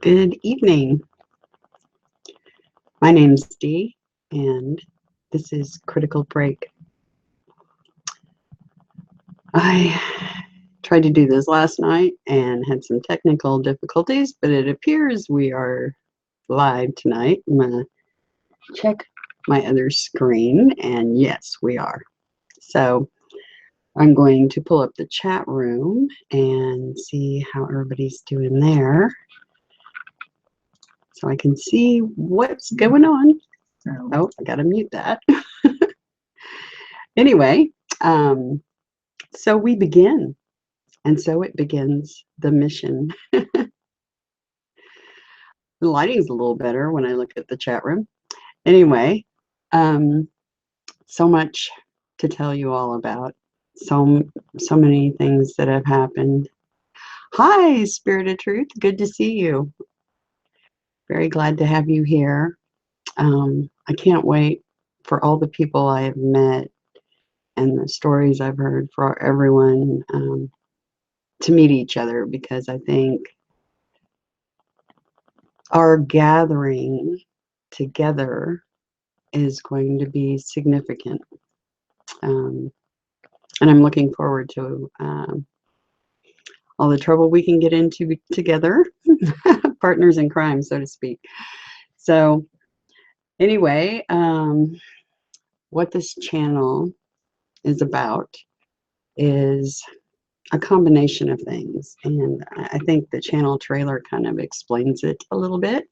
Good evening. My name's Dee, and this is Critical Break. I tried to do this last night and had some technical difficulties, but it appears we are live tonight. I'm going to check my other screen, and yes, we are. So I'm going to pull up the chat room and see how everybody's doing there, so I can see what's going on. Oh, I gotta mute that. Anyway, so we begin, and so it begins the mission. The lighting's a little better when I look at the chat room. Anyway, so much to tell you all about. So many things that have happened. Hi, Spirit of Truth. Good to see you. Very glad to have you here. I can't wait for all the people I have met and the stories I've heard for everyone to meet each other, because I think our gathering together is going to be significant. And I'm looking forward to all the trouble we can get into together, partners in crime, so to speak. So anyway, what this channel is about is a combination of things, and I think the channel trailer kind of explains it a little bit.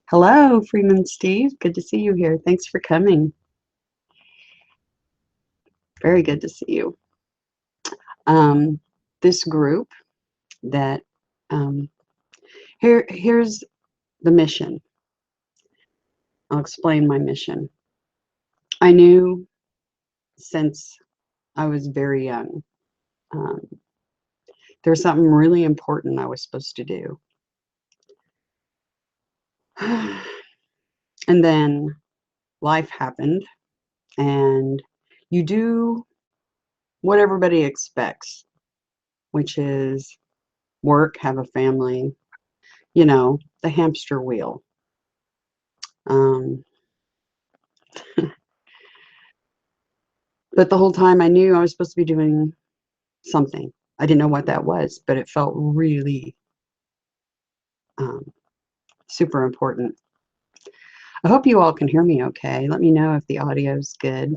Hello, Freeman Steve. Good to see you here. Thanks for coming. Very good to see you. This group that here's the mission. I'll explain my mission. I knew since I was very young there's something really important I was supposed to do. And then life happened, and you do what everybody expects, which is work, have a family, you know, the hamster wheel. But the whole time I knew I was supposed to be doing something. I didn't know what that was, but it felt really super important. I hope you all can hear me okay. Let me know if the audio's good.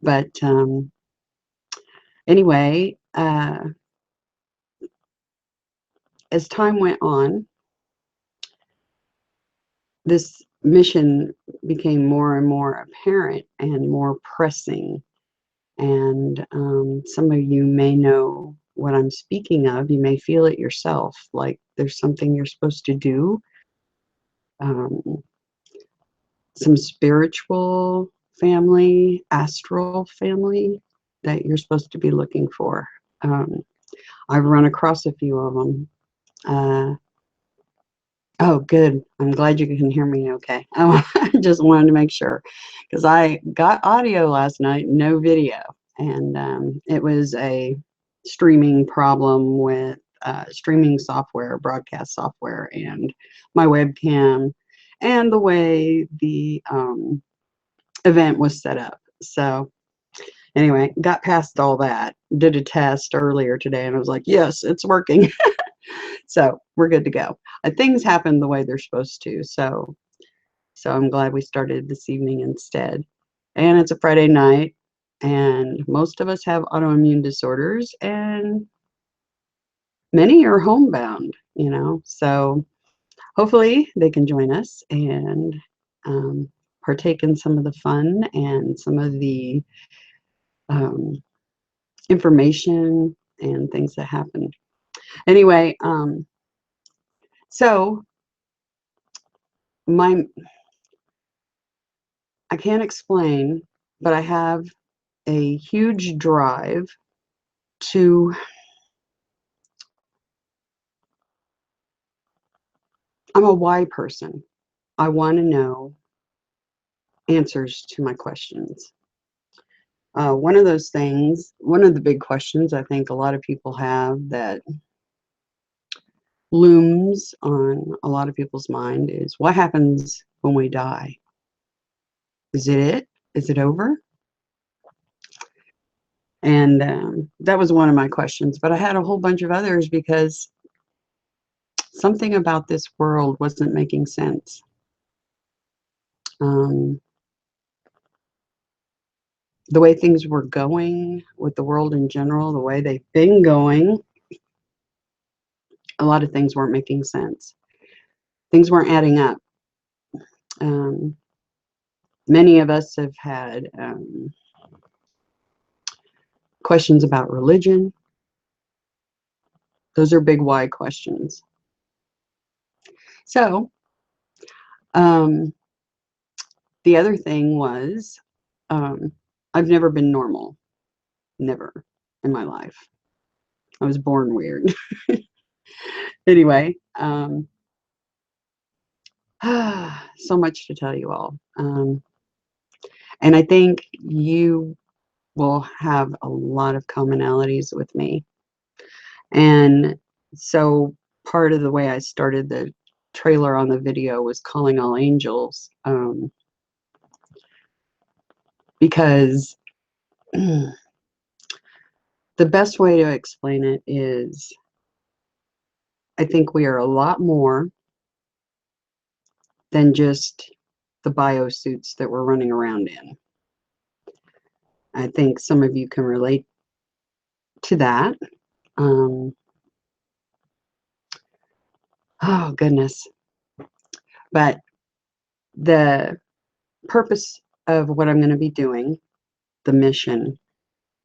But anyway, as time went on, this mission became more and more apparent and more pressing. And some of you may know what I'm speaking of. You may feel it yourself, like there's something you're supposed to do. Some spiritual family, astral family that you're supposed to be looking for. I've run across a few of them. Oh, good. I'm glad you can hear me okay. I just wanted to make sure, because I got audio last night, no video. And it was a streaming problem with streaming software, broadcast software, and my webcam, and the way the event was set up. So anyway, got past all that, did a test earlier today, and I was like, yes, it's working. So we're good to go. Things happen the way they're supposed to. So I'm glad we started this evening instead. And it's a Friday night, and most of us have autoimmune disorders, and many are homebound, you know. So hopefully they can join us and partake in some of the fun and some of the information and things that happen. Anyway, so I can't explain, but I have a huge drive to, I'm a why person. I want to know answers to my questions. One of those things, one of the big questions I think a lot of people have that looms on a lot of people's mind is what happens when we die? Is it it? Is it over? And that was one of my questions, but I had a whole bunch of others because something about this world wasn't making sense. The way things were going with the world in general, the way they've been going, a lot of things weren't making sense. Things weren't adding up. Many of us have had questions about religion. Those are big why questions. So, the other thing was, I've never been normal. Never in my life. I was born weird. Anyway, so much to tell you all. And I think you will have a lot of commonalities with me. And so part of the way I started the trailer on the video was calling all angels, because the best way to explain it is I think we are a lot more than just the biosuits that we're running around in. I think some of you can relate to that. Oh, goodness. But the purpose of what I'm going to be doing, the mission,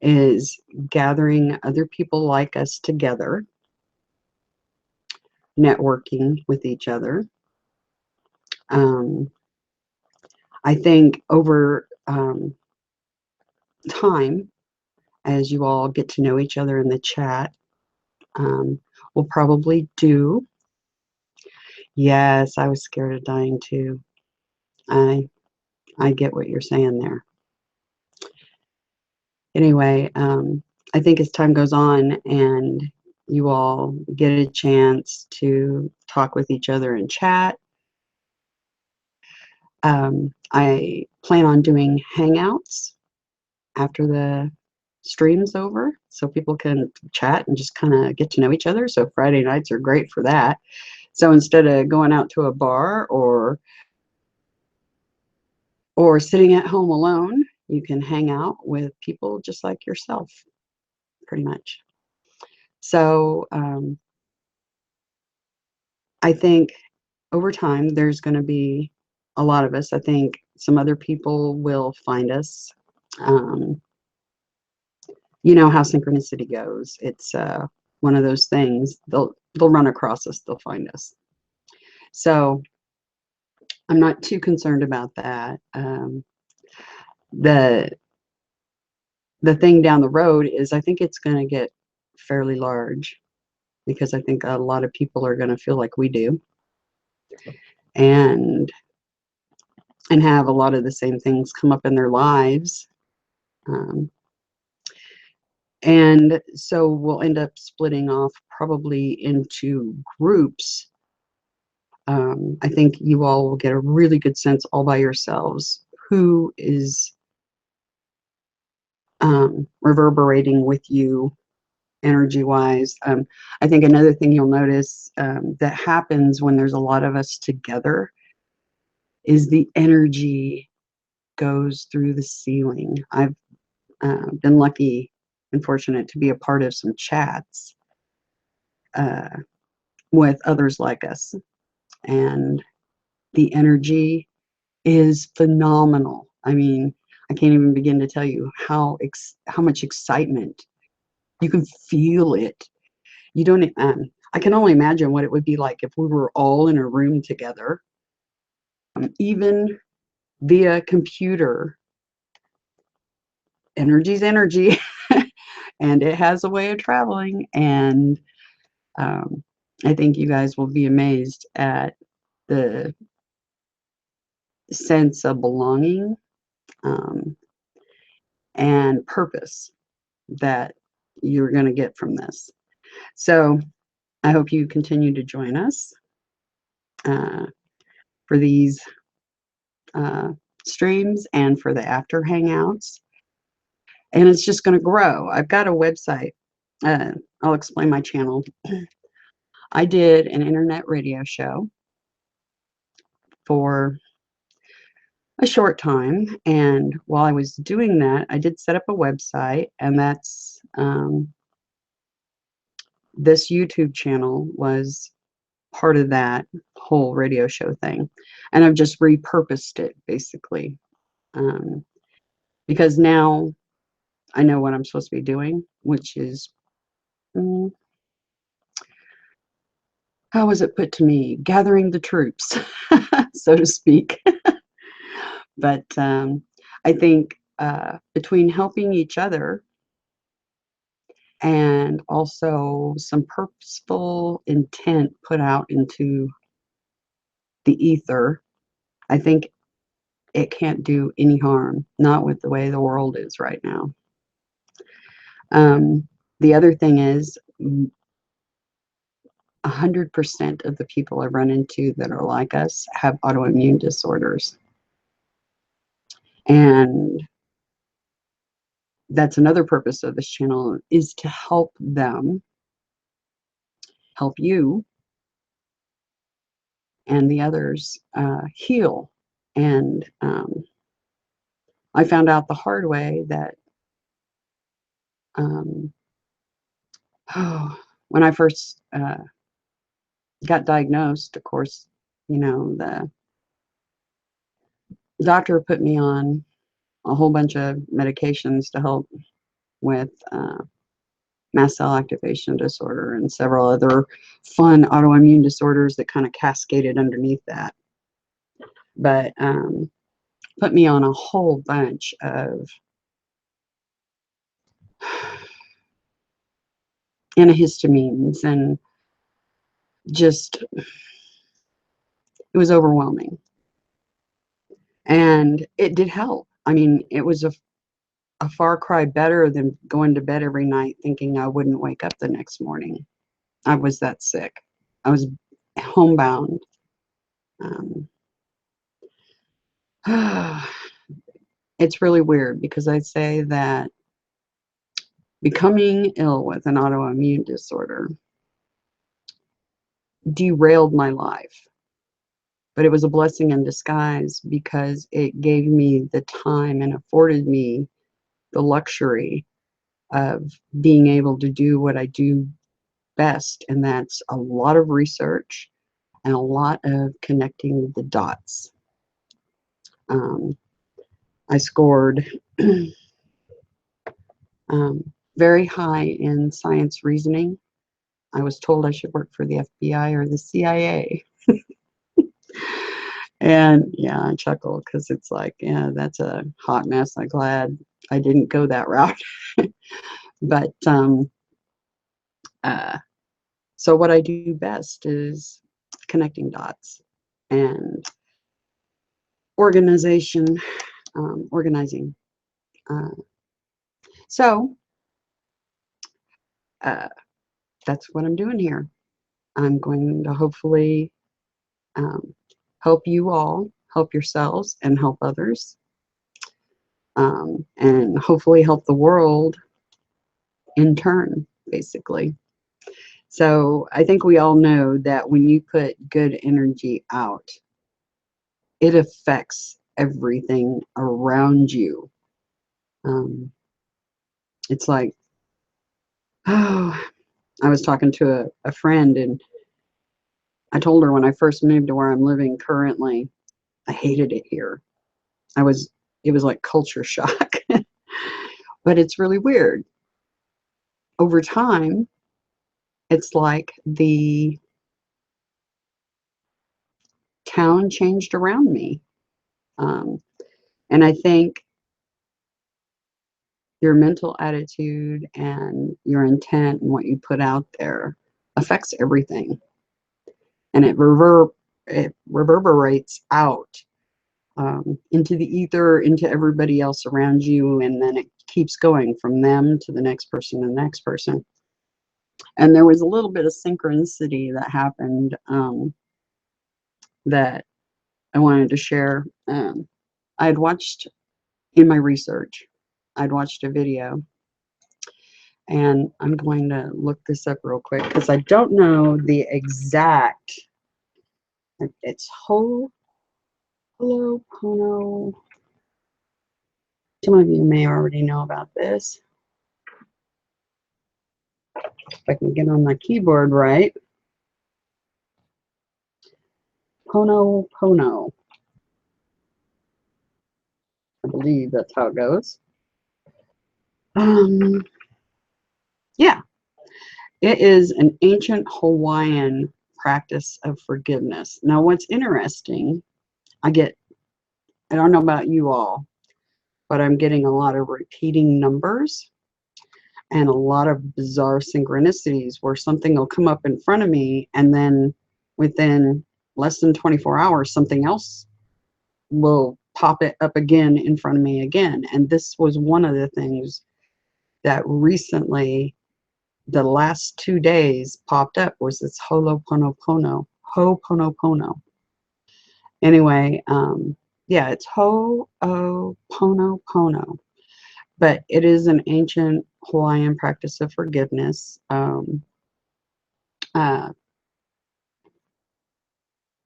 is gathering other people like us together, networking with each other. I think over time, as you all get to know each other in the chat, we'll probably do. Yes, I was scared of dying too. I get what you're saying there. Anyway, I think as time goes on and you all get a chance to talk with each other and chat, I plan on doing hangouts after the stream's over so people can chat and just kind of get to know each other. So Friday nights are great for that. So instead of going out to a bar or sitting at home alone, you can hang out with people just like yourself, pretty much. So I think over time there's going to be a lot of us. I think some other people will find us. You know how synchronicity goes. It's one of those things. They'll run across us. They'll find us. So I'm not too concerned about that. The thing down the road is I think it's going to get fairly large because I think a lot of people are going to feel like we do and have a lot of the same things come up in their lives. And so we'll end up splitting off probably into groups. I think you all will get a really good sense all by yourselves who is reverberating with you energy-wise. I think another thing you'll notice that happens when there's a lot of us together is the energy goes through the ceiling. I've been lucky and fortunate to be a part of some chats with others like us, and the energy is phenomenal. I mean, I can't even begin to tell you how much excitement. You can feel it. You don't. I can only imagine what it would be like if we were all in a room together, even via computer. Energy's energy, and it has a way of traveling. And I think you guys will be amazed at the sense of belonging and purpose that you're going to get from this. So I hope you continue to join us for these streams and for the after hangouts. And it's just going to grow. I've got a website. I'll explain my channel. I did an internet radio show for a short time, and while I was doing that, I did set up a website, and that's this YouTube channel was part of that whole radio show thing, and I've just repurposed it basically, because now I know what I'm supposed to be doing, which is how was it put to me? Gathering the troops, so to speak. But I think between helping each other and also some purposeful intent put out into the ether, I think it can't do any harm, not with the way the world is right now. The other thing is 100% of the people I run into that are like us have autoimmune disorders. And that's another purpose of this channel, is to help them, help you and the others heal. And I found out the hard way that when I first got diagnosed, of course, you know, the doctor put me on a whole bunch of medications to help with mast cell activation disorder and several other fun autoimmune disorders that kind of cascaded underneath that. But put me on a whole bunch of antihistamines, and just, it was overwhelming. And it did help. I mean, it was a far cry better than going to bed every night thinking I wouldn't wake up the next morning. I was that sick. I was homebound. It's really weird because I say that becoming ill with an autoimmune disorder derailed my life. But it was a blessing in disguise because it gave me the time and afforded me the luxury of being able to do what I do best, and that's a lot of research and a lot of connecting the dots. I scored very high in science reasoning. I was told I should work for the FBI or the CIA. And yeah, I chuckle because it's like, yeah, that's a hot mess. I'm glad I didn't go that route. But so what I do best is connecting dots and organization, organizing. So that's what I'm doing here. I'm going to hopefully help you all, help yourselves, and help others. And hopefully help the world in turn, basically. So I think we all know that when you put good energy out, it affects everything around you. It's like, oh, I was talking to a friend, and I told her when I first moved to where I'm living currently, I hated it here. It was like culture shock. But it's really weird. Over time, it's like the town changed around me. And I think your mental attitude and your intent and what you put out there affects everything. And it reverberates out into the ether, into everybody else around you, and then it keeps going from them to the next person and the next person. And there was a little bit of synchronicity that happened that I wanted to share. I had watched in my research, I'd watched a video, and I'm going to look this up real quick because I don't know the exact. It's Ho'oponopono. Some of you may already know about this. If I can get on my keyboard right. Pono. I believe that's how it goes. Yeah, it is an ancient Hawaiian practice of forgiveness. Now, what's interesting, I don't know about you all, but I'm getting a lot of repeating numbers and a lot of bizarre synchronicities where something will come up in front of me, and then within less than 24 hours, something else will pop it up again in front of me again. And this was one of the things that recently, the last 2 days, popped up, was this Ho'oponopono. Anyway, yeah, it's Ho'oponopono, but it is an ancient Hawaiian practice of forgiveness.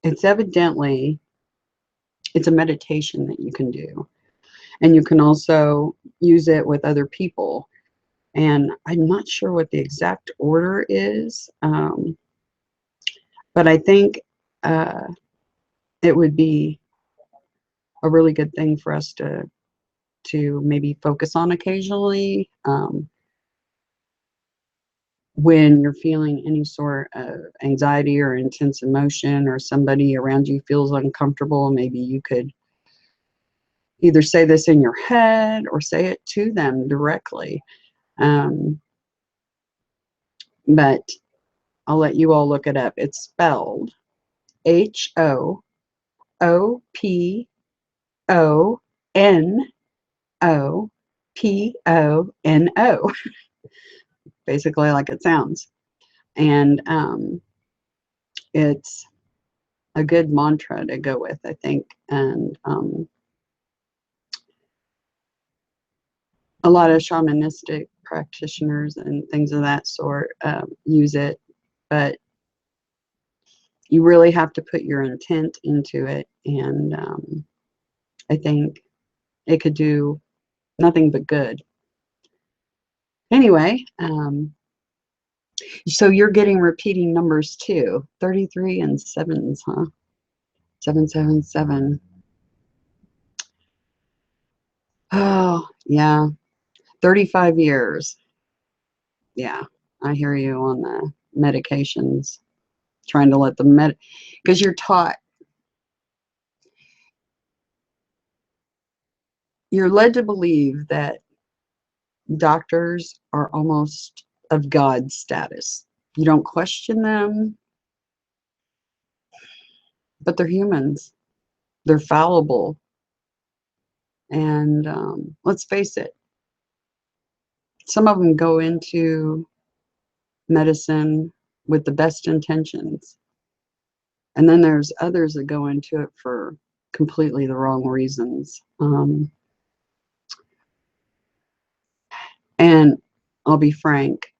It's evidently, it's a meditation that you can do, and you can also use it with other people. And I'm not sure what the exact order is, but I think it would be a really good thing for us to maybe focus on occasionally, when you're feeling any sort of anxiety or intense emotion, or somebody around you feels uncomfortable. Maybe you could either say this in your head or say it to them directly. But I'll let you all look it up. It's spelled Ho'oponopono, basically like it sounds. And it's a good mantra to go with, I think. And a lot of shamanistic practitioners and things of that sort use it, but you really have to put your intent into it. And I think it could do nothing but good. Anyway, so you're getting repeating numbers too. 33 and sevens, huh? 777. Oh, yeah. 35 years. Yeah, I hear you on the medications. Trying to let the because you're taught, you're led to believe that doctors are almost of God status. You don't question them, but they're humans. They're fallible. And let's face it, some of them go into medicine with the best intentions. And then there's others that go into it for completely the wrong reasons. And I'll be frank,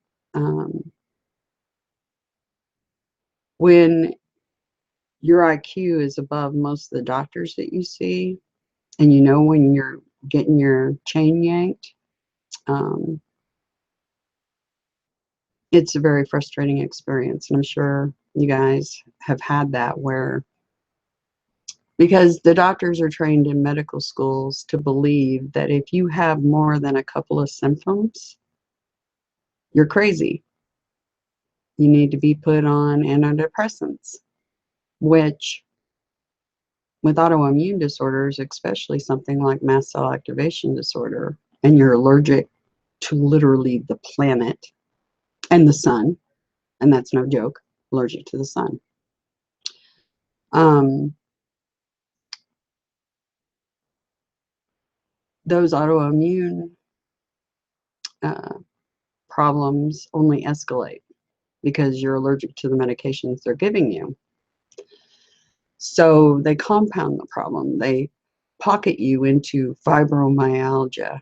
when your IQ is above most of the doctors that you see, and you know when you're getting your chain yanked, it's a very frustrating experience. And I'm sure you guys have had that, where, because the doctors are trained in medical schools to believe that if you have more than a couple of symptoms, you're crazy. You need to be put on antidepressants, which, with autoimmune disorders, especially something like mast cell activation disorder, and you're allergic to literally the planet and the sun, and that's no joke, allergic to the sun. Those autoimmune problems only escalate. because you're allergic to the medications they're giving you. So they compound the problem. They pocket you into fibromyalgia.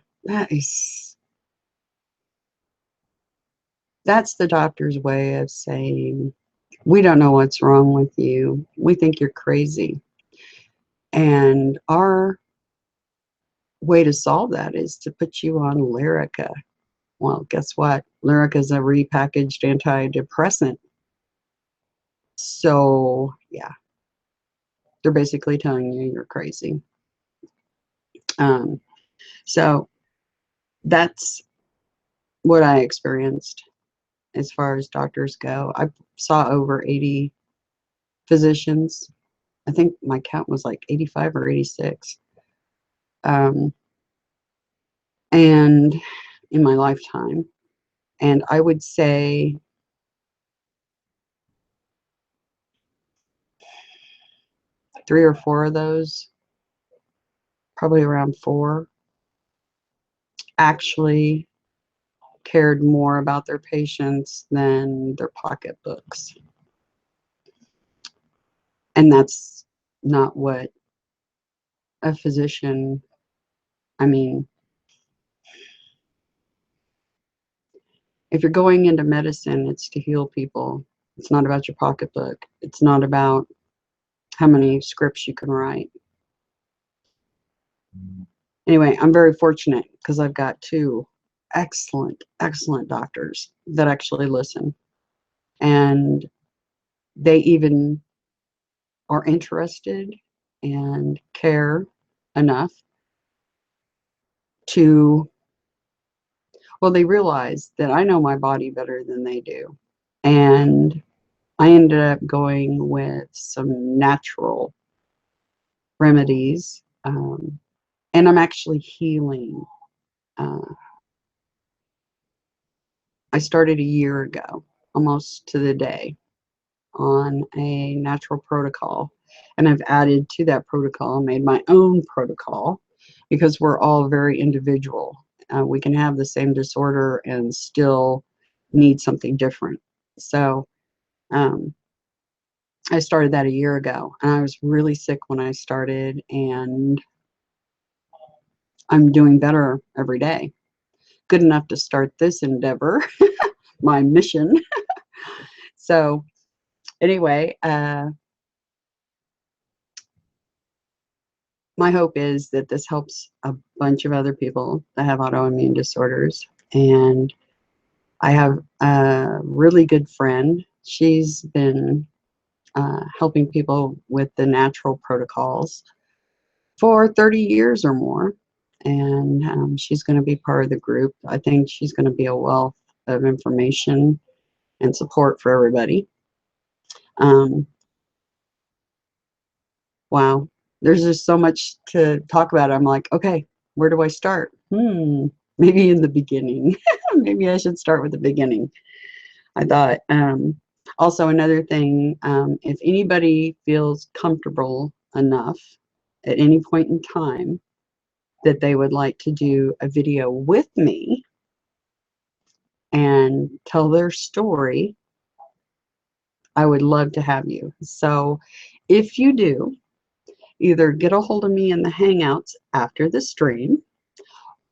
That's the doctor's way of saying, we don't know what's wrong with you. We think you're crazy. And our way to solve that is to put you on Lyrica. Well, guess what? Lyrica is a repackaged antidepressant. So, yeah, they're basically telling you you're crazy. So that's what I experienced as far as doctors go. I saw over 80 physicians. I think my count was like 85 or 86. And in my lifetime. And I would say 3 or 4 of those, probably around 4, actually cared more about their patients than their pocketbooks. And that's not what a physician, I mean, if you're going into medicine, it's to heal people. It's not about your pocketbook. It's not about how many scripts you can write. Anyway, I'm very fortunate because I've got 2 excellent, excellent doctors that actually listen. And they even are interested and care enough to, well, they realize that I know my body better than they do. And I ended up going with some natural remedies. And I'm actually healing. Uh, I started a year ago, almost to the day, on a natural protocol. And I've added to that protocol, made my own protocol, because we're all very individual. We can have the same disorder and still need something different. So I started that a year ago, and I was really sick when I started, and I'm doing better every day. Good enough to start this endeavor, my mission. So anyway, my hope is that this helps a bunch of other people that have autoimmune disorders. And I have a really good friend. She's been helping people with the natural protocols for 30 years or more. And she's going to be part of the group. I think she's going to be a wealth of information and support for everybody. Wow. There's just so much to talk about. I'm like, okay, where do I start? Maybe in the beginning. Maybe I should start with the beginning. I thought. Also, another thing, if anybody feels comfortable enough at any point in time that they would like to do a video with me and tell their story, I would love to have you. So if you do, either get a hold of me in the Hangouts after the stream,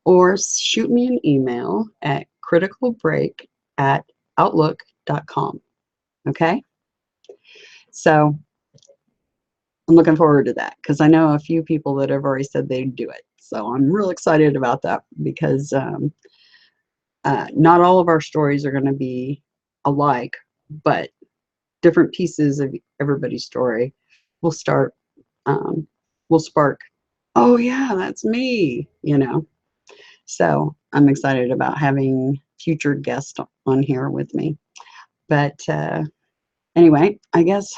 or shoot me an email at criticalbreak@outlook.com. Okay? So I'm looking forward to that because I know a few people that have already said they'd do it. So I'm real excited about that because not all of our stories are going to be alike, but different pieces of everybody's story will start, will spark, oh yeah, that's me, you know. So I'm excited about having future guests on here with me. But anyway, I guess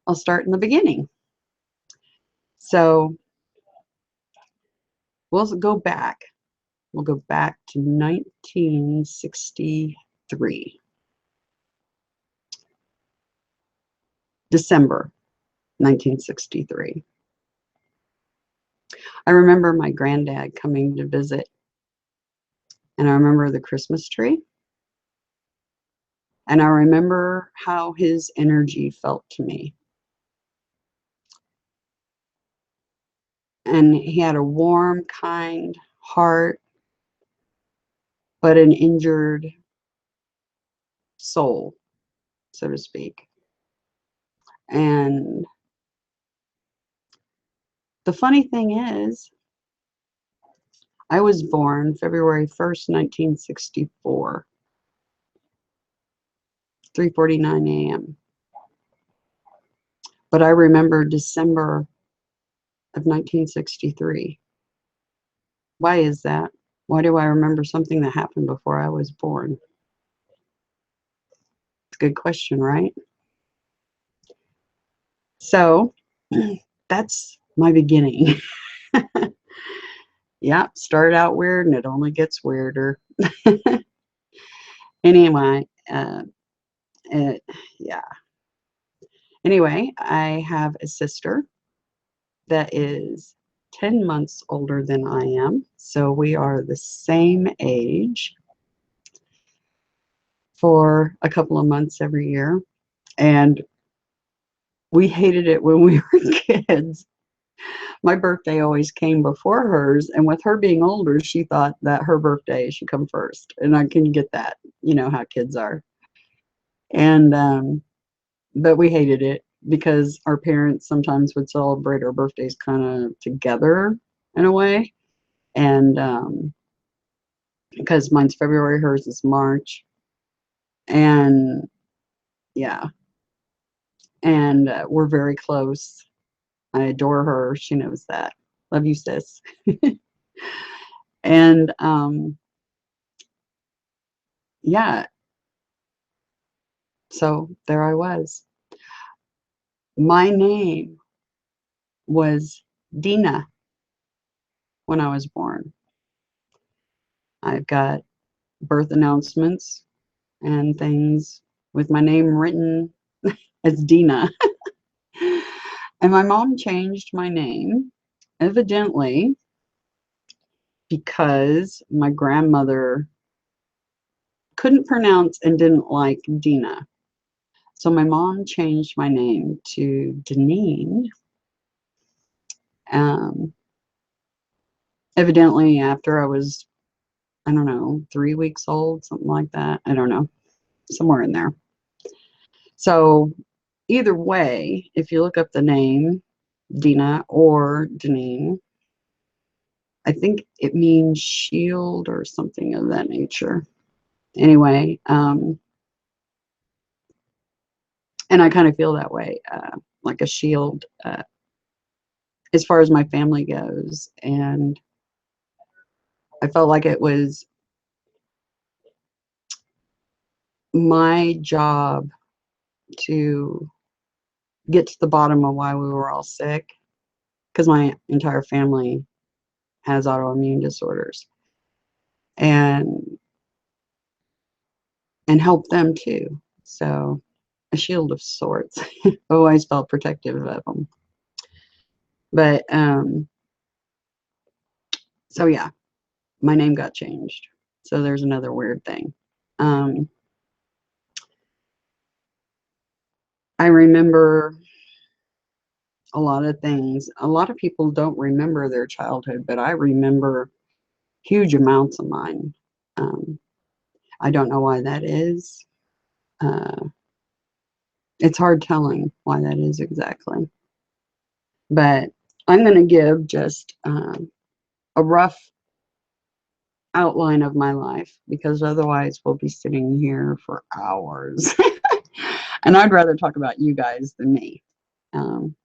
I'll start in the beginning. So we'll go back. We'll go back to 1963. December 1963. I remember my granddad coming to visit, and I remember the Christmas tree. And I remember how his energy felt to me. And he had a warm, kind heart, but an injured soul, so to speak. And the funny thing is, I was born February 1st, 1964, 3:49 a.m. But I remember December of 1963. Why is that? Why do I remember something that happened before I was born? It's a good question, right? So that's my beginning. Yeah, started out weird and it only gets weirder. Anyway, yeah. Anyway, I have a sister that is 10 months older than I am. So we are the same age for a couple of months every year. And we hated it when we were kids. My birthday always came before hers. And with her being older, she thought that her birthday should come first. And I can get that. You know how kids are. And, but we hated it because our parents sometimes would celebrate our birthdays kind of together in a way. And because mine's February, hers is March. And yeah, and we're very close. I adore her. She knows that. Love you, sis. And yeah, so there I was. My name was Dina when I was born. I've got birth announcements and things with my name written as Dina. And my mom changed my name, evidently, because my grandmother couldn't pronounce and didn't like Dina. So my mom changed my name to Deneen. Um, Evidently, after I was, I don't know, 3 weeks old, something like that. I don't know, somewhere in there. So either way, if you look up the name Dina or Deneen, I think it means shield or something of that nature. Anyway, and I kind of feel that way, like a shield as far as my family goes. And I felt like it was my job to get to the bottom of why we were all sick, because my entire family has autoimmune disorders, and help them too. So a shield of sorts. I always felt protective of them. But so yeah, my name got changed. So there's another weird thing. I remember a lot of things. A lot of people don't remember their childhood, but I remember huge amounts of mine. I don't know why that is. Uh, it's hard telling why that is exactly. But I'm going to give just a rough outline of my life, because otherwise we'll be sitting here for hours. And I'd rather talk about you guys than me. Um,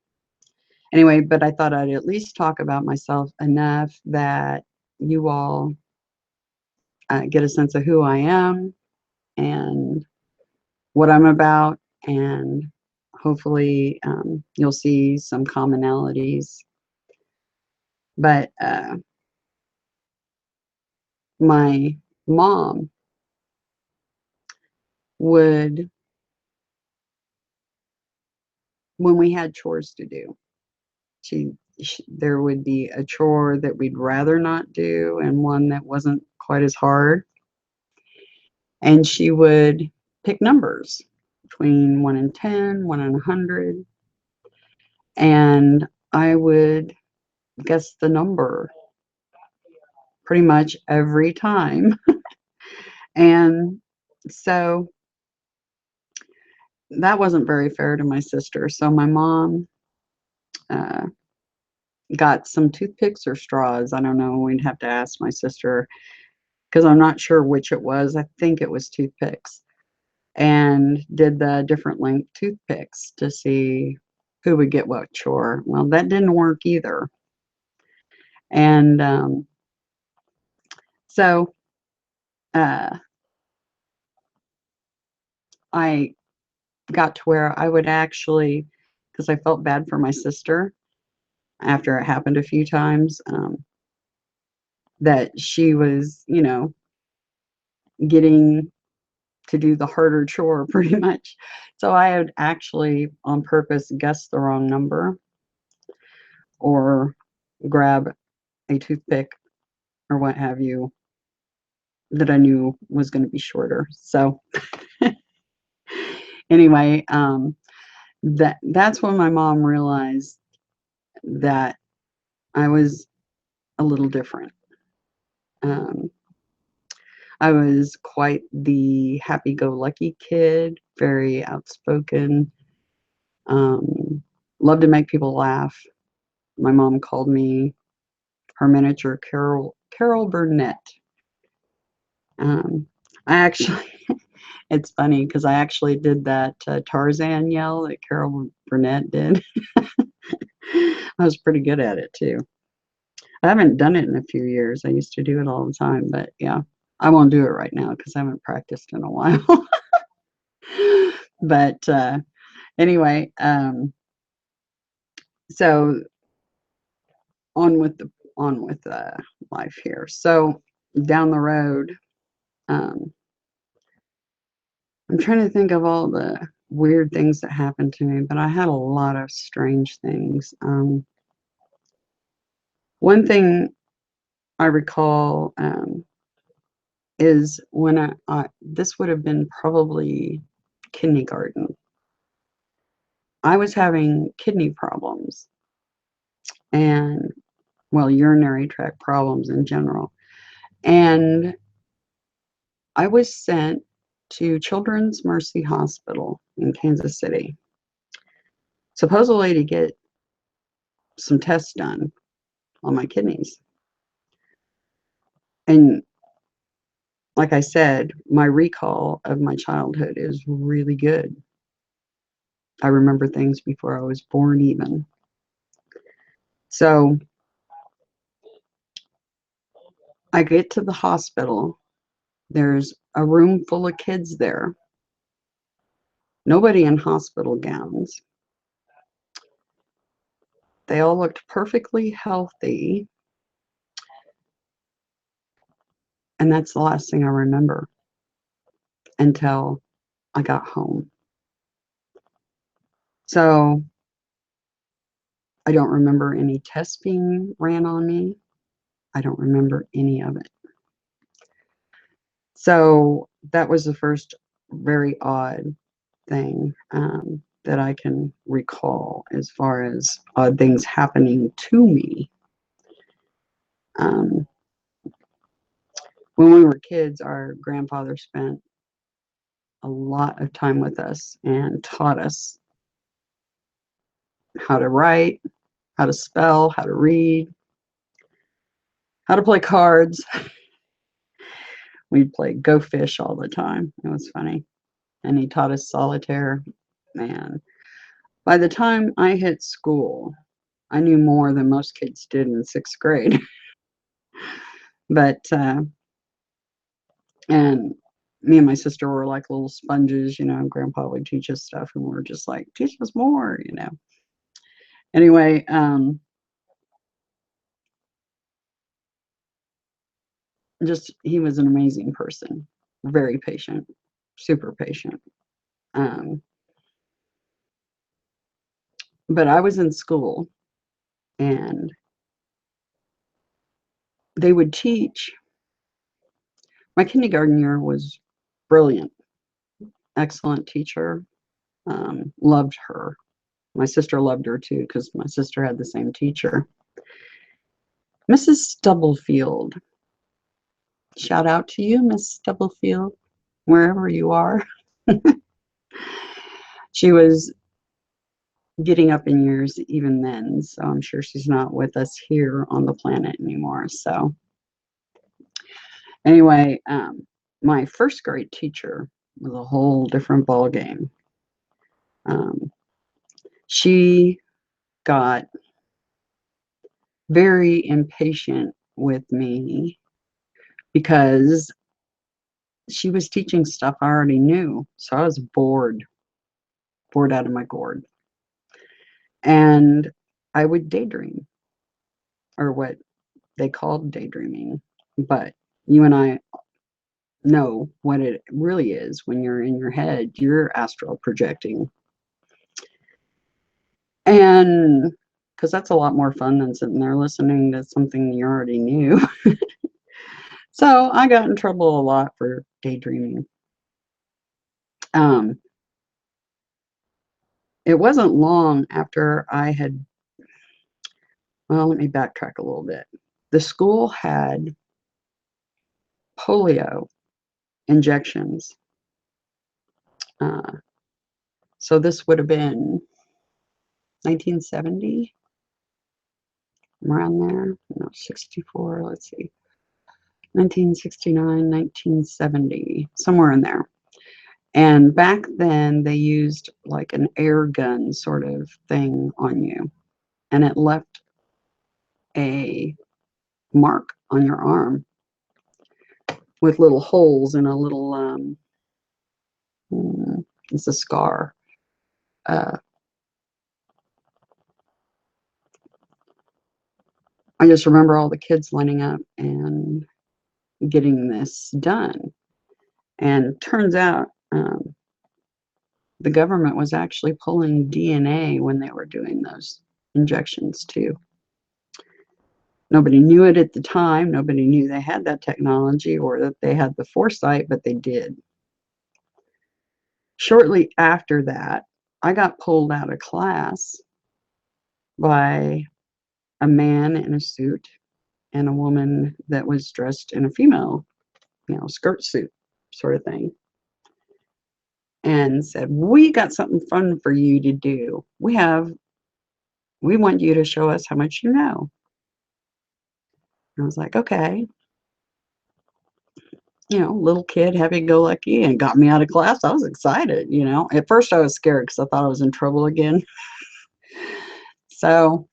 anyway, but I thought I'd at least talk about myself enough that you all get a sense of who I am and what I'm about, and hopefully you'll see some commonalities. But my mom would, when we had chores to do, there would be a chore that we'd rather not do and one that wasn't quite as hard. And she would pick numbers between 1 and 10, 1 and 100, and I would guess the number pretty much every time. And so that wasn't very fair to my sister. So my mom uh, got some toothpicks or straws. I don't know. We'd have to ask my sister because I'm not sure which it was. I think it was toothpicks, and did the different length toothpicks to see who would get what chore. Well, that didn't work either. And so uh, I got to where I would actually, because I felt bad for my sister after it happened a few times, that she was, getting to do the harder chore pretty much. So I would actually on purpose guess the wrong number or grab a toothpick or what have you that I knew was going to be shorter. So anyway, that's when my mom realized that I was a little different. Um, I was quite the happy-go-lucky kid, very outspoken, um, loved to make people laugh. My mom called me her miniature Carol Burnett. Um, I actually, it's funny because I actually did that Tarzan yell that Carol Burnett did. I was pretty good at it too. I haven't done it in a few years. I used to do it all the time, but yeah, I won't do it right now because I haven't practiced in a while. But anyway, so on with life here. So down the road, um, I'm trying to think of all the weird things that happened to me, but I had a lot of strange things. One thing I recall is when this would have been probably kindergarten. I was having kidney problems and, well, urinary tract problems in general. And I was sent to Children's Mercy Hospital in Kansas City, supposedly to get some tests done on my kidneys. And like I said, my recall of my childhood is really good. I remember things before I was born even. So I get to the hospital. There's a room full of kids there. Nobody in hospital gowns. They all looked perfectly healthy. And that's the last thing I remember until I got home. So I don't remember any tests being ran on me. I don't remember any of it. So that was the first very odd thing that I can recall as far as odd things happening to me. Um, when we were kids, our grandfather spent a lot of time with us and taught us how to write, how to spell, how to read, how to play cards. We'd play Go Fish all the time. It was funny. And he taught us solitaire. Man, by the time I hit school, I knew more than most kids did in sixth grade. But, and me and my sister were like little sponges, Grandpa would teach us stuff and we were just like, teach us more. Anyway, just he was an amazing person, very patient, super patient. Um, but I was in school and they would teach. My kindergarten year was brilliant. excellent teacher. Loved her. My sister loved her too, because my sister had the same teacher. Mrs. Stubblefield. Shout out to you, Miss Stubblefield, wherever you are. She was getting up in years even then, so I'm sure she's not with us here on the planet anymore. So anyway, my first grade teacher was a whole different ball game. She got very impatient with me because she was teaching stuff I already knew. So I was bored out of my gourd. And I would daydream, or what they called daydreaming. But you and I know what it really is. When you're in your head, you're astral projecting. And because that's a lot more fun than sitting there listening to something you already knew. So I got in trouble a lot for daydreaming. It wasn't long after I had, well, let me backtrack a little bit. The school had polio injections. So this would have been 1970, around there. No, 64, let's see. 1969, 1970, somewhere in there. And back then they used like an air gun sort of thing on you. And it left a mark on your arm with little holes and a little, it's a scar. I just remember all the kids lining up and getting this done. And turns out the government was actually pulling DNA when they were doing those injections too. Nobody knew it at the time. Nobody knew they had that technology or that they had the foresight, but they did. Shortly after that, I got pulled out of class by a man in a suit and a woman that was dressed in a female, skirt suit sort of thing, and said, "We got something fun for you to do. We want you to show us how much you know." And I was like, okay, little kid, happy-go-lucky, and got me out of class. I was excited. At first I was scared because I thought I was in trouble again. So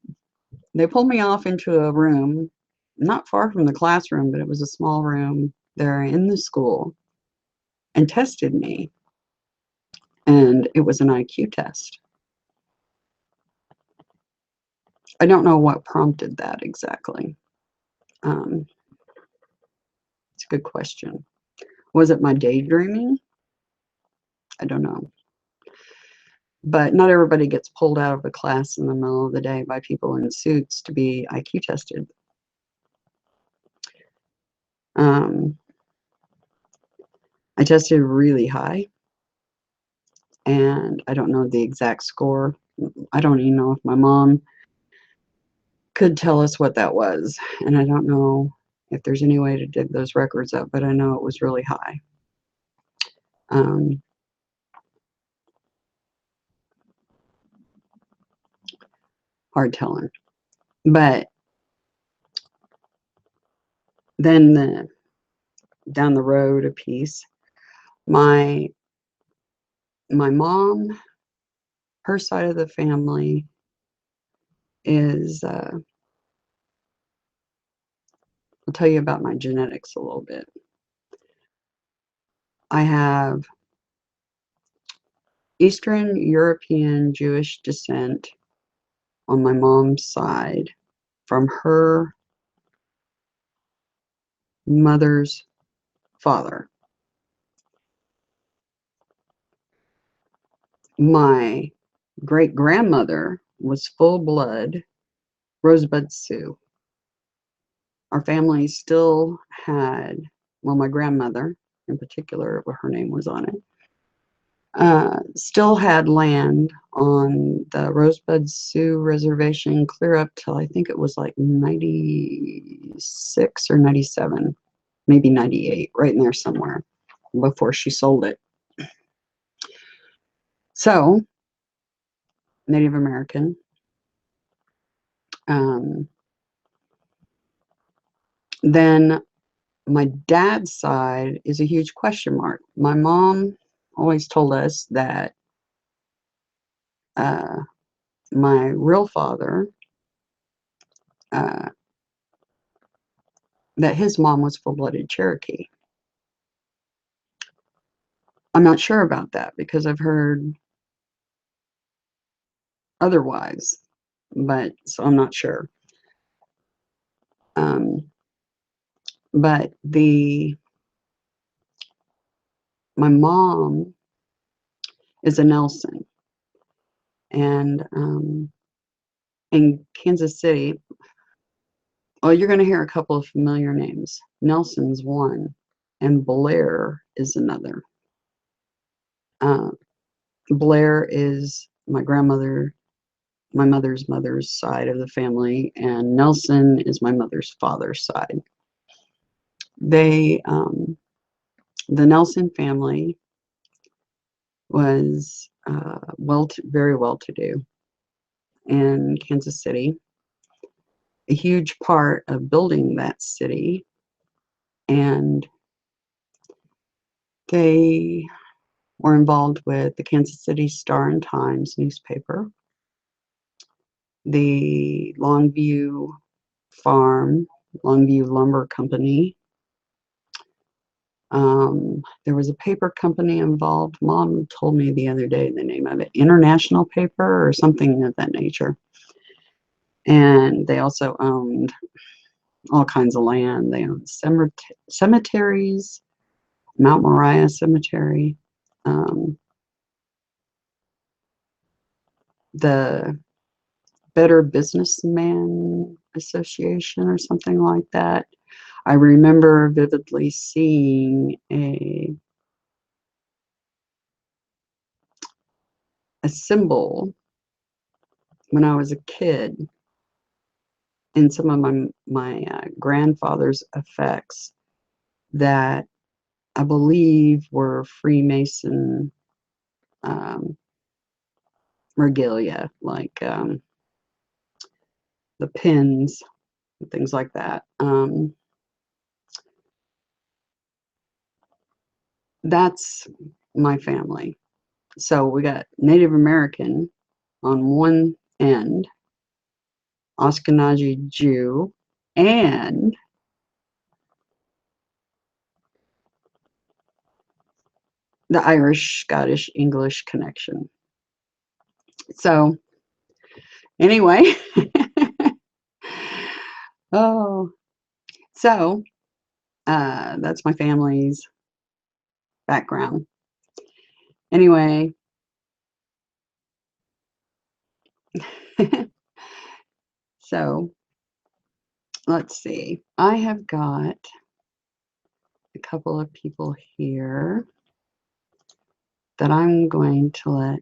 they pulled me off into a room not far from the classroom, but it was a small room there in the school, and tested me. And it was an IQ test. I don't know what prompted that exactly. It's a good question. Was it my daydreaming? I don't know. But not everybody gets pulled out of a class in the middle of the day by people in suits to be IQ tested. I tested really high, and I don't know the exact score. I don't even know if my mom could tell us what that was, and I don't know if there's any way to dig those records up, but I know it was really high. Hard telling. But then down the road a piece, my mom, her side of the family is, I'll tell you about my genetics a little bit. I have Eastern European Jewish descent on my mom's side from her mother's father. My great-grandmother was full-blood Rosebud Sioux. Our family still had, well, my grandmother in particular, her name was on it, still had land on the Rosebud Sioux Reservation clear up till I think it was like 96 or 97, maybe 98, right in there somewhere before she sold it. So, Native American. Then my dad's side is a huge question mark. My mom always told us that my real father, that his mom was full-blooded Cherokee. I'm not sure about that because I've heard otherwise, but so I'm not sure. But my mom is a Nelson, and in Kansas City, well, you're going to hear a couple of familiar names. Nelson's one, and Blair is another. Blair is my grandmother, my mother's side of the family, and Nelson is my mother's father's side. They, the Nelson family was very well to do in Kansas City. A huge part of building that city, and they were involved with the Kansas City Star and Times newspaper, the Longview Farm, Longview Lumber Company. There was a paper company involved. Mom told me the other day the name of it, International Paper or something of that nature. And they also owned all kinds of land. They owned cemeteries, Mount Moriah Cemetery, the Better Businessman Association or something like that. I remember vividly seeing a symbol when I was a kid in some of my grandfather's effects that I believe were Freemason regalia, like the pins and things like that. That's my family. So we got Native American on one end, Ashkenazi Jew, and the Irish, Scottish, English connection. So anyway, oh, so that's my family's background. Anyway, so let's see. I have got a couple of people here that I'm going to let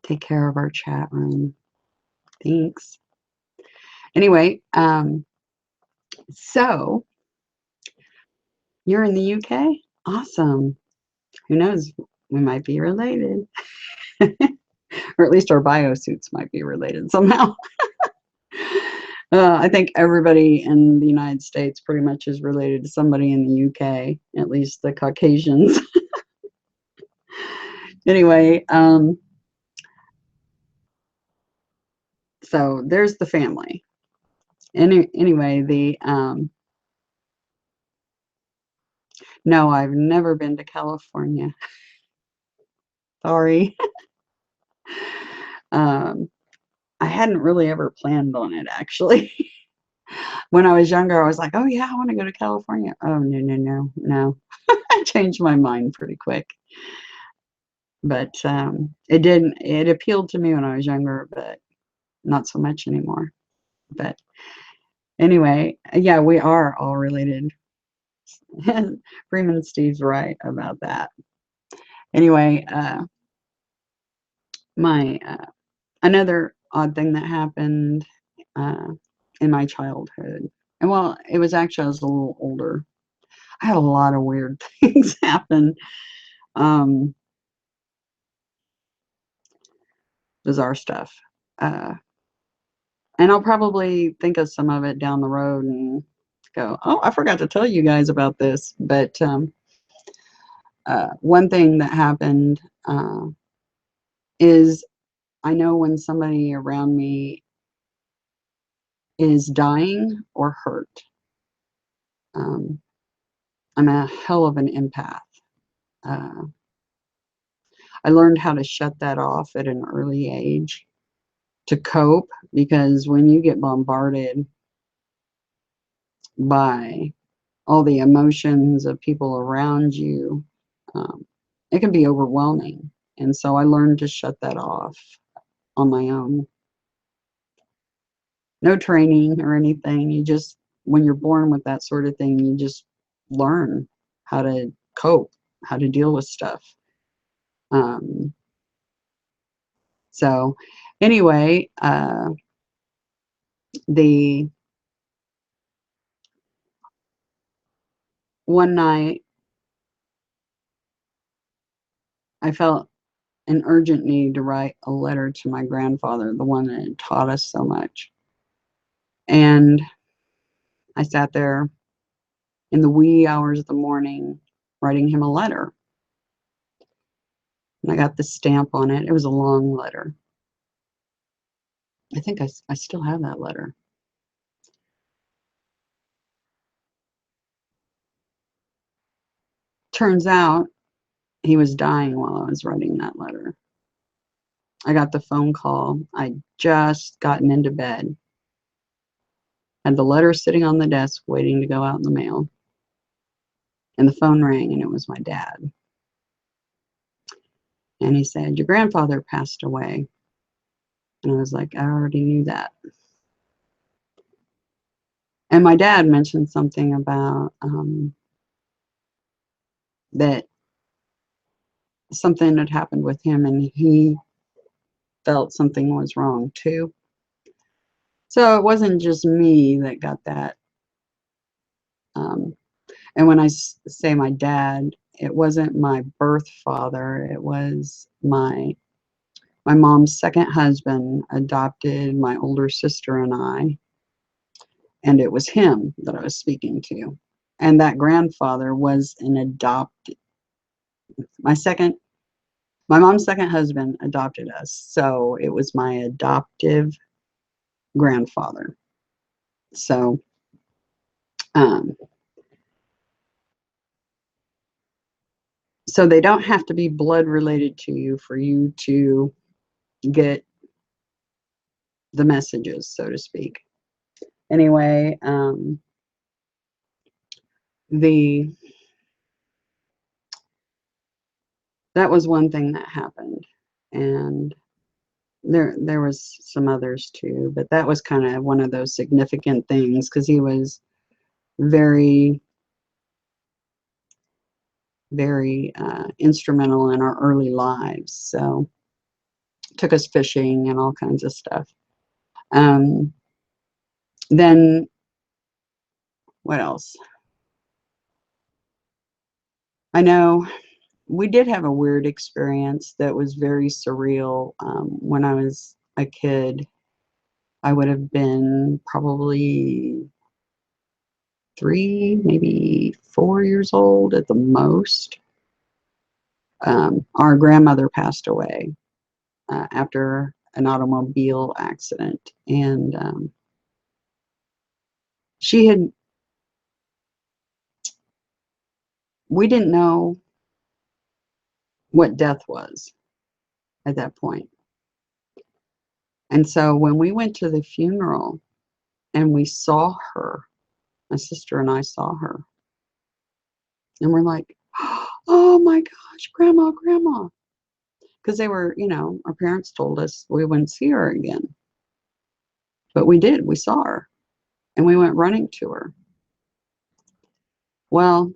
take care of our chat room. Thanks. Anyway, so you're in the UK? Awesome. Who knows? We might be related. Or at least our biosuits might be related somehow. I think everybody in the United States pretty much is related to somebody in the UK, at least the Caucasians. Anyway, so there's the family. Anyway, no, I've never been to California. Sorry. I hadn't really ever planned on it, actually. When I was younger, I was like, oh yeah, I want to go to California. Oh, no. I changed my mind pretty quick. But it appealed to me when I was younger, but not so much anymore. But anyway, yeah, we are all related. Freeman Steve's right about that. Anyway, my another odd thing that happened uh, in my childhood, and well, it was actually I was a little older. I had a lot of weird things happen, um, bizarre stuff, uh, and I'll probably think of some of it down the road and go, "Oh, I forgot to tell you guys about this." But one thing that happened is I know when somebody around me is dying or hurt. Um, I'm a hell of an empath. Uh, I learned how to shut that off at an early age to cope, because when you get bombarded by all the emotions of people around you, um, it can be overwhelming. And so I learned to shut that off on my own. No training or anything. You just, when you're born with that sort of thing, you just learn how to cope, how to deal with stuff. Um, so anyway, the one night I felt an urgent need to write a letter to my grandfather, the one that had taught us so much. And I sat there in the wee hours of the morning writing him a letter. And I got the stamp on it. It was a long letter. I think I still have that letter. Turns out he was dying while I was writing that letter. I got the phone call. I'd just gotten into bed, had the letter sitting on the desk waiting to go out in the mail. And the phone rang, and it was my dad. And he said, "Your grandfather passed away." And I was like, "I already knew that." And my dad mentioned something about that something had happened with him, and he felt something was wrong too. So it wasn't just me that got that. Um, and when I say my dad, it wasn't my birth father. It was my mom's second husband adopted my older sister and I, and it was him that I was speaking to. And that grandfather was an adopted, my second, my mom's second husband adopted us. So it was my adoptive grandfather. So, um, so they don't have to be blood related to you for you to get the messages, so to speak. Anyway, the that was one thing that happened, and there was some others too, but that was kind of one of those significant things because he was very, very instrumental in our early lives. So took us fishing and all kinds of stuff. Um, then what else? I know we did have a weird experience that was very surreal. When I was a kid, I would have been probably 3, maybe 4 years old at the most. Our grandmother passed away after an automobile accident, and she had, we didn't know what death was at that point. And so when we went to the funeral and we saw her, my sister and I saw her, and we're like, "Oh my gosh, grandma, grandma." Because they were, our parents told us we wouldn't see her again. But we did, we saw her, and we went running to her. Well,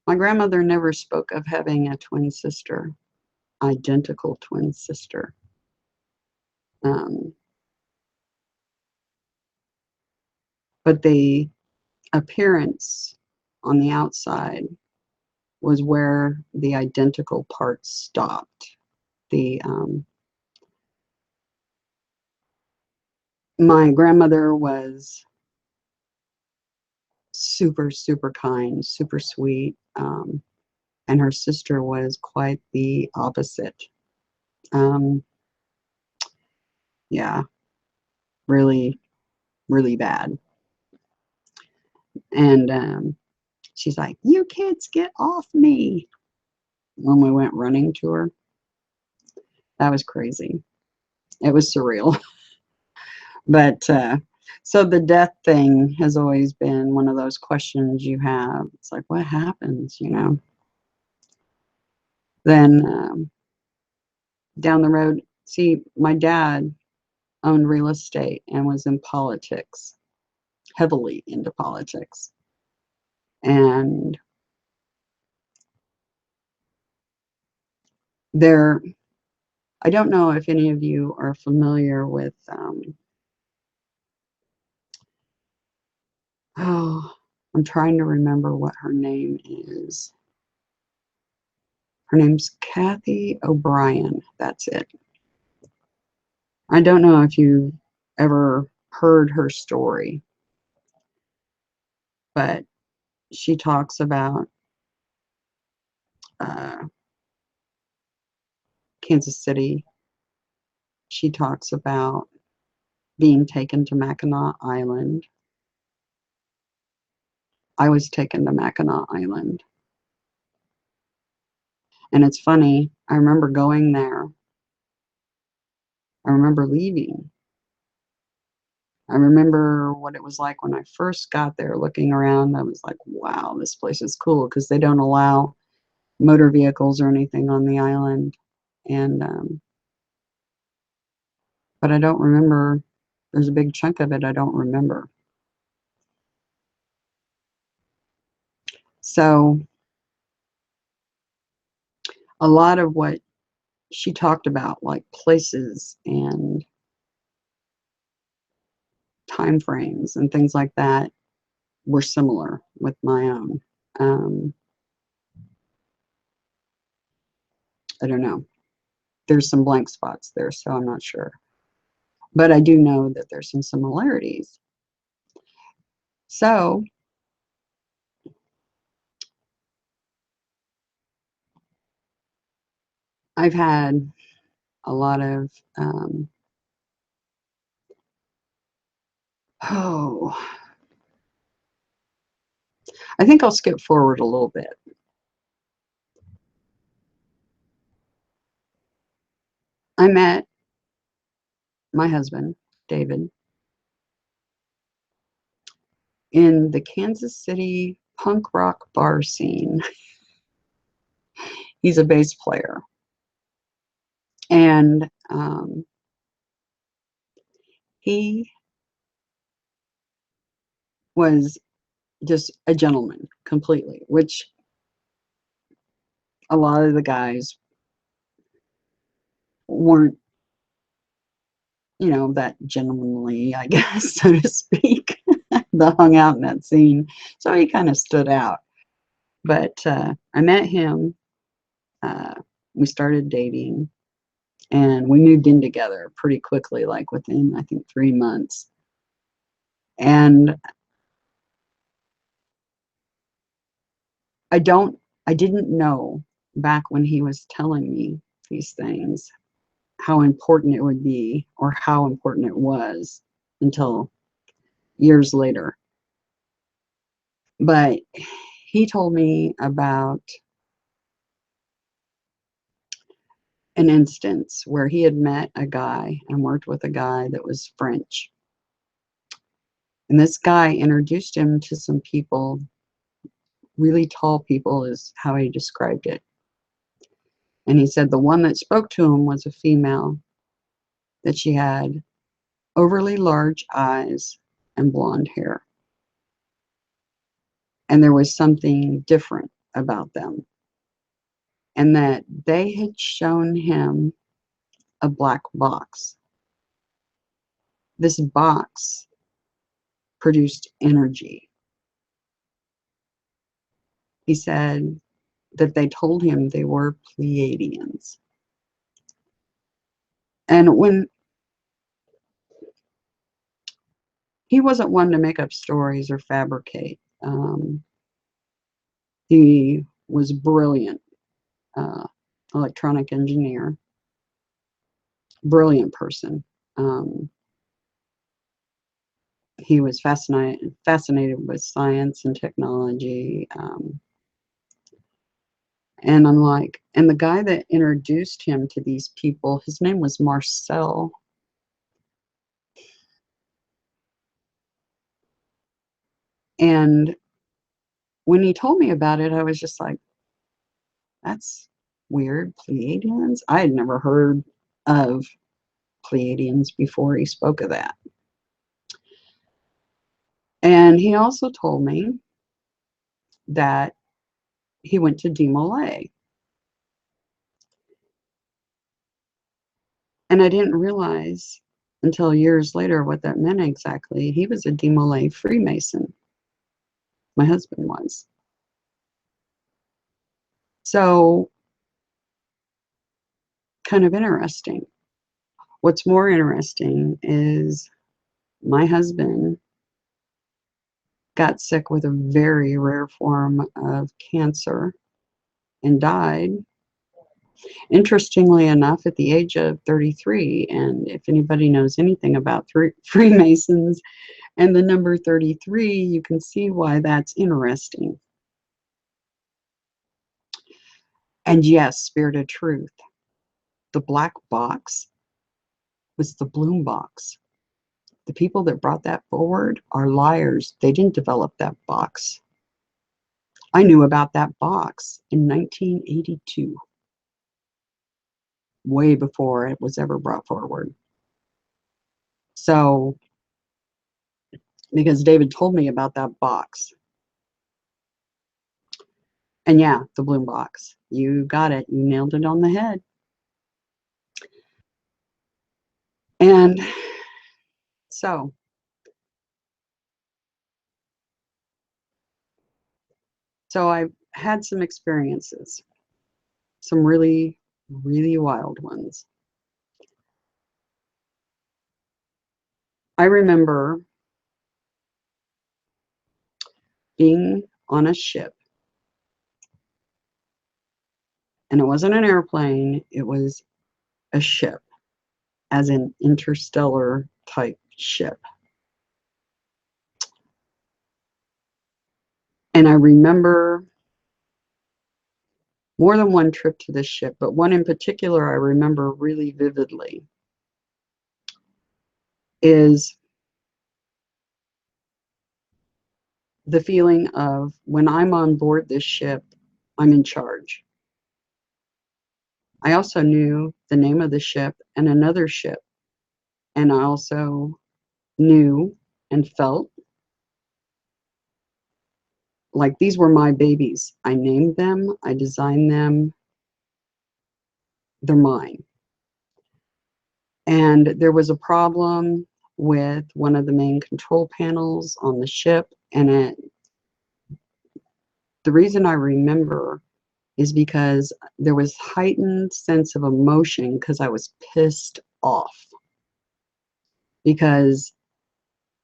My grandmother never spoke of having a twin sister, identical twin sister. But the appearance on the outside was where the identical parts stopped. My grandmother was super, super kind, super sweet, and her sister was quite the opposite. Yeah, really, really bad. And she's like, "You kids get off me," when we went running to her. That was crazy. It was surreal. But so the death thing has always been one of those questions you have. It's like, what happens, you know? Then down the road, see, my dad owned real estate and was in politics, heavily into politics. And there, I don't know if any of you are familiar with, oh, I'm trying to remember what her name is. Her name's Kathy O'Brien. That's it. I don't know if you've ever heard her story, but she talks about uh, Kansas City. She talks about being taken to Mackinac Island. I was taken to Mackinac Island. And it's funny, I remember going there. I remember leaving. I remember what it was like when I first got there, looking around. I was like, wow, this place is cool, because they don't allow motor vehicles or anything on the island. And but I don't remember. There's a big chunk of it I don't remember. So a lot of what she talked about, like places and time frames and things like that, were similar with my own. I don't know. There's some blank spots there, so I'm not sure. But I do know that there's some similarities. So I've had a lot of, oh, I think I'll skip forward a little bit. I met my husband, David, in the Kansas City punk rock bar scene. He's a bass player. And he was just a gentleman completely, which a lot of the guys weren't, you know, that gentlemanly, I guess, so to speak, that hung out in that scene. So he kind of stood out. But I met him. Uh, we started dating, and we moved in together pretty quickly, like within, I think, 3 months. And I didn't know back when he was telling me these things how important it would be, or how important it was, until years later. But he told me about an instance where he had met a guy and worked with a guy that was French. And this guy introduced him to some people, really tall people, is how he described it. And he said the one that spoke to him was a female, that she had overly large eyes and blonde hair. And there was something different about them, and that they had shown him a black box. This box produced energy. He said that they told him they were Pleiadians. And when he wasn't one to make up stories or fabricate, he was brilliant, electronic engineer, brilliant person. He was fascinated with science and technology. And I'm like, and the guy that introduced him to these people, his name was Marcel. And when he told me about it, I was just like, that's weird. Pleiadians? I had never heard of Pleiadians before he spoke of that. And he also told me that he went to Demolay. And I didn't realize until years later what that meant exactly. He was a Demolay Freemason. My husband was. So, kind of interesting. What's more interesting is my husband got sick with a very rare form of cancer and died, interestingly enough, at the age of 33. And if anybody knows anything about Freemasons and the number 33, you can see why that's interesting. And yes, Spirit of Truth, the black box was the Bloom box. The people that brought that forward are liars. They didn't develop that box. I knew about that box in 1982, way before it was ever brought forward. So, because David told me about that box. And yeah, the Bloom box. You got it. You nailed it on the head. And so I've had some experiences, some really, really wild ones. I remember being on a ship, and it wasn't an airplane, it was a ship, as an interstellar type ship. And I remember more than one trip to this ship, but one in particular I remember really vividly is the feeling of when I'm on board this ship, I'm in charge. I also knew the name of the ship and another ship, and I also knew and felt like these were my babies. I named them, I designed them, they're mine. And there was a problem with one of the main control panels on the ship, and the reason I remember is because there was heightened sense of emotion because I was pissed off. Because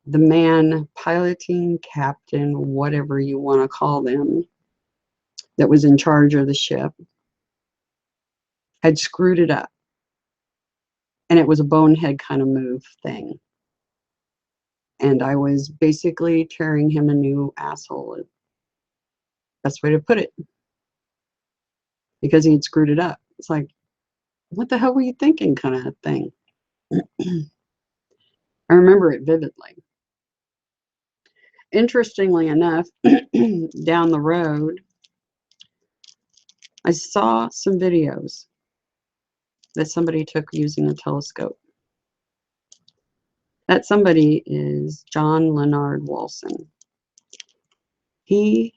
the man piloting, captain, whatever you want to call them, that was in charge of the ship, had screwed it up. And it was a bonehead kind of move thing. And I was basically tearing him a new asshole. Best way to put it. Because he had screwed it up. It's like, what the hell were you thinking, kind of thing. I remember it vividly. Interestingly enough, down the road, I saw some videos that somebody took using a telescope. That somebody is John Leonard Wilson. He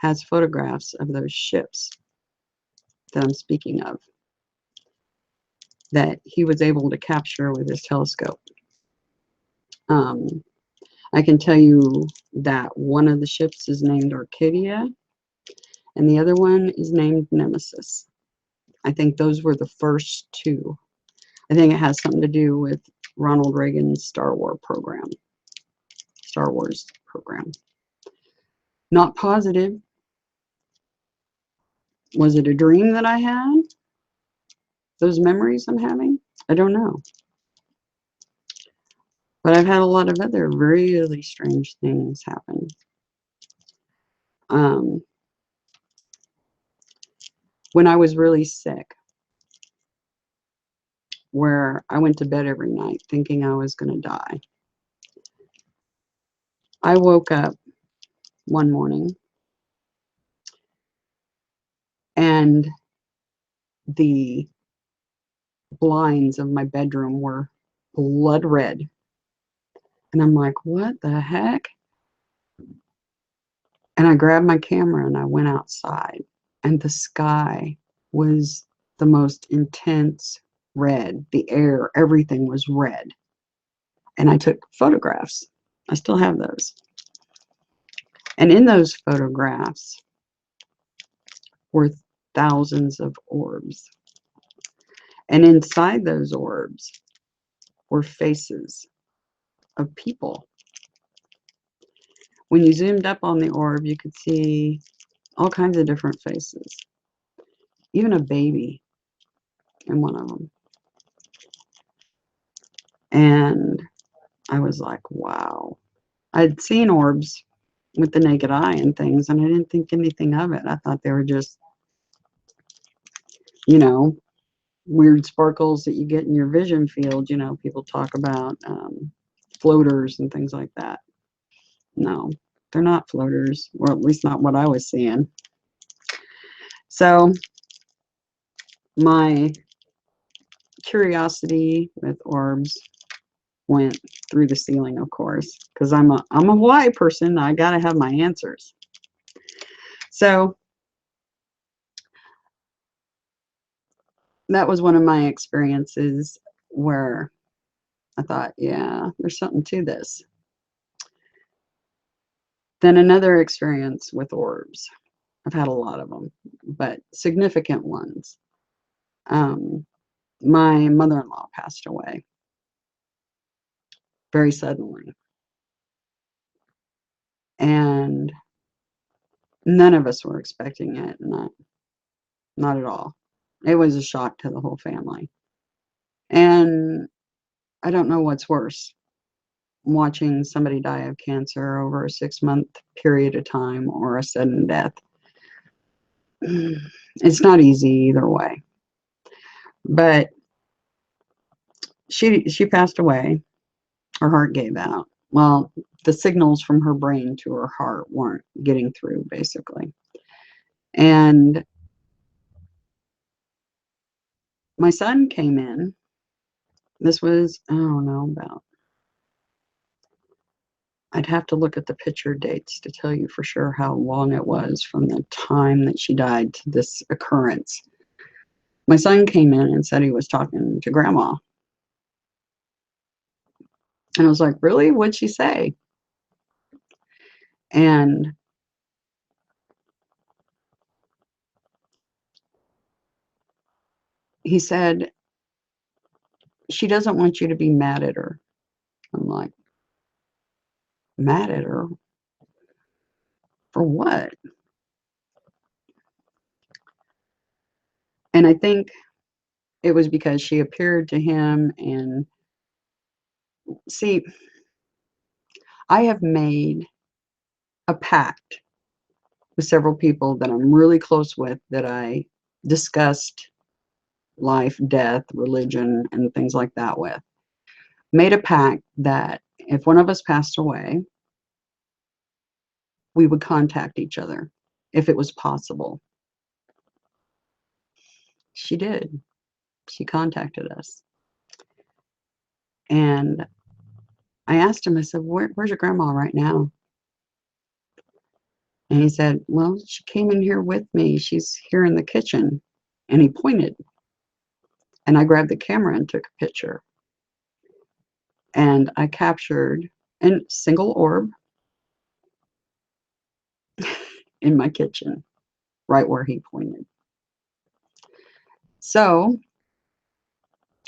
has photographs of those ships that I'm speaking of that he was able to capture with his telescope. I can tell you that one of the ships is named Arcadia and the other one is named Nemesis. I think those were the first two. I think it has something to do with Ronald Reagan's Star Wars program. Not positive. Was it a dream that I had? Those memories I'm having? I don't know. But I've had a lot of other really strange things happen. When I was really sick, where I went to bed every night thinking I was going to die, I woke up one morning and the blinds of my bedroom were blood red. And I'm like, what the heck? And I grabbed my camera and I went outside, and the sky was the most intense red. The air, everything was red. And I took photographs. I still have those. And in those photographs were thousands of orbs. And inside those orbs were faces of people. When you zoomed up on the orb, you could see all kinds of different faces, even a baby in one of them. And I was like, wow. I'd seen orbs with the naked eye and things, and I didn't think anything of it. I thought they were just, you know, weird sparkles that you get in your vision field. You know, people talk about floaters and things like that. No, they're not floaters, or at least not what I was seeing. So my curiosity with orbs went through the ceiling, of course, because I'm a Hawaii person. I got to have my answers. So that was one of my experiences where I thought, yeah, there's something to this. Then another experience with orbs. I've had a lot of them, but significant ones. My mother-in-law passed away very suddenly. And none of us were expecting it. Not at all. It was a shock to the whole family. And I don't know what's worse, watching somebody die of cancer over a 6-month period of time or a sudden death. It's not easy either way. But she passed away. Her heart gave out. Well, the signals from her brain to her heart weren't getting through, basically. And my son came in. This was, I don't know, about, I'd have to look at the picture dates to tell you for sure how long it was from the time that she died to this occurrence. My son came in and said he was talking to Grandma. And I was like, really? What'd she say? And he said, she doesn't want you to be mad at her. I'm like, mad at her? For what? And I think it was because she appeared to him. And see, I have made a pact with several people that I'm really close with, that I discussed life, death, religion, and things like that with. Made a pact that if one of us passed away, we would contact each other if it was possible. She did. She contacted us. And I asked him, I said, where's your grandma right now? And he said, well, she came in here with me. She's here in the kitchen. And he pointed. And I grabbed the camera and took a picture. And I captured a single orb in my kitchen, right where he pointed. So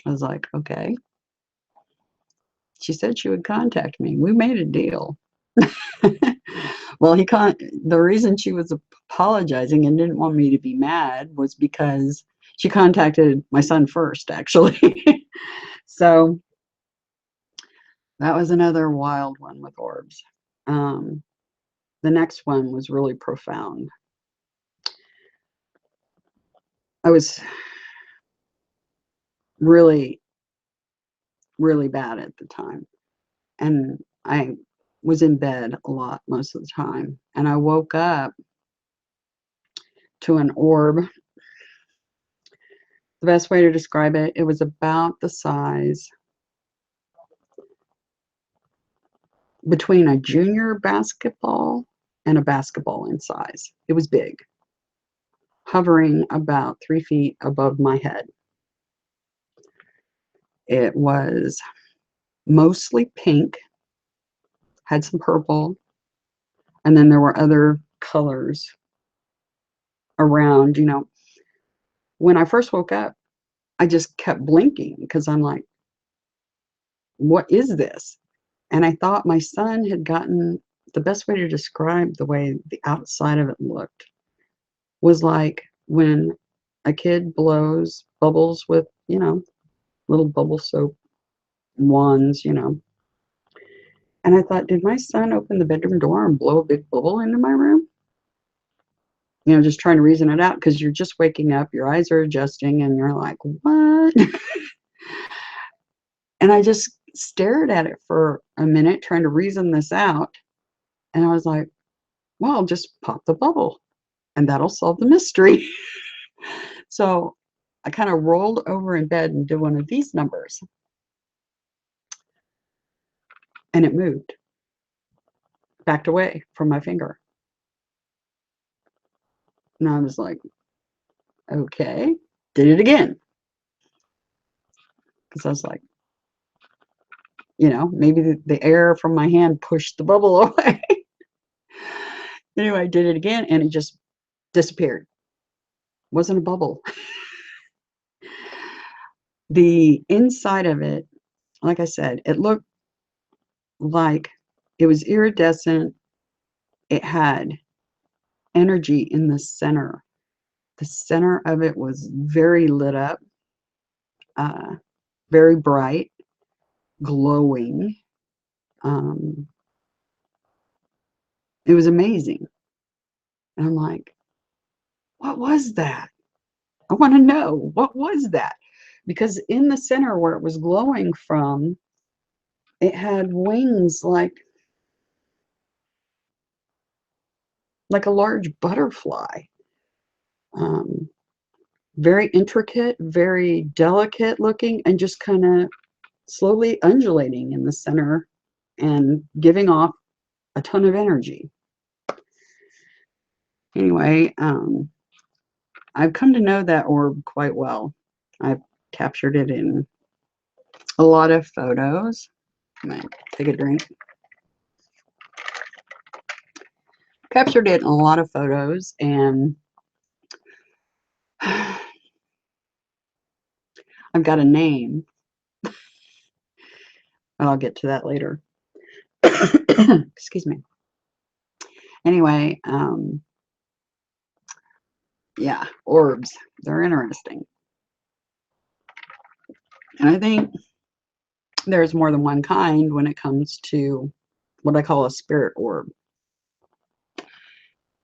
I was like, okay. She said she would contact me. We made a deal. Well, the reason she was apologizing and didn't want me to be mad was because she contacted my son first, actually. So that was another wild one with orbs. The next one was really profound. I was really, really bad at the time. And I was in bed a lot most of the time. And I woke up to an orb. The best way to describe it, it was about the size between a junior basketball and a basketball in size. It was big, hovering about 3 feet above my head. It was mostly pink, had some purple, and then there were other colors around. When I first woke up, I just kept blinking because I'm like, what is this? And I thought my son had gotten, the best way to describe the way the outside of it looked was like when a kid blows bubbles with, little bubble soap wands. And I thought, did my son open the bedroom door and blow a big bubble into my room? Just trying to reason it out because you're just waking up, your eyes are adjusting, and you're like, what? And I just stared at it for a minute, trying to reason this out. And I was like, well, just pop the bubble and that'll solve the mystery. So I kind of rolled over in bed and did one of these numbers. And it moved, backed away from my finger. And I was like, okay, did it again. Because I was like, maybe the air from my hand pushed the bubble away. Anyway, I did it again and it just disappeared. Wasn't a bubble. The inside of it, like I said, it looked like it was iridescent. It had energy in the center. The center of it was very lit up, very bright, glowing. It was amazing. And I'm like, what was that? I want to know, what was that? Because in the center where it was glowing from, it had wings like a large butterfly. Very intricate, very delicate looking, and just kind of slowly undulating in the center and giving off a ton of energy. Anyway, I've come to know that orb quite well. I've captured it in a lot of photos. I'm gonna take a drink. Captured it in a lot of photos, and I've got a name, but I'll get to that later. Excuse me. Anyway, yeah, orbs, they're interesting. And I think there's more than one kind when it comes to what I call a spirit orb,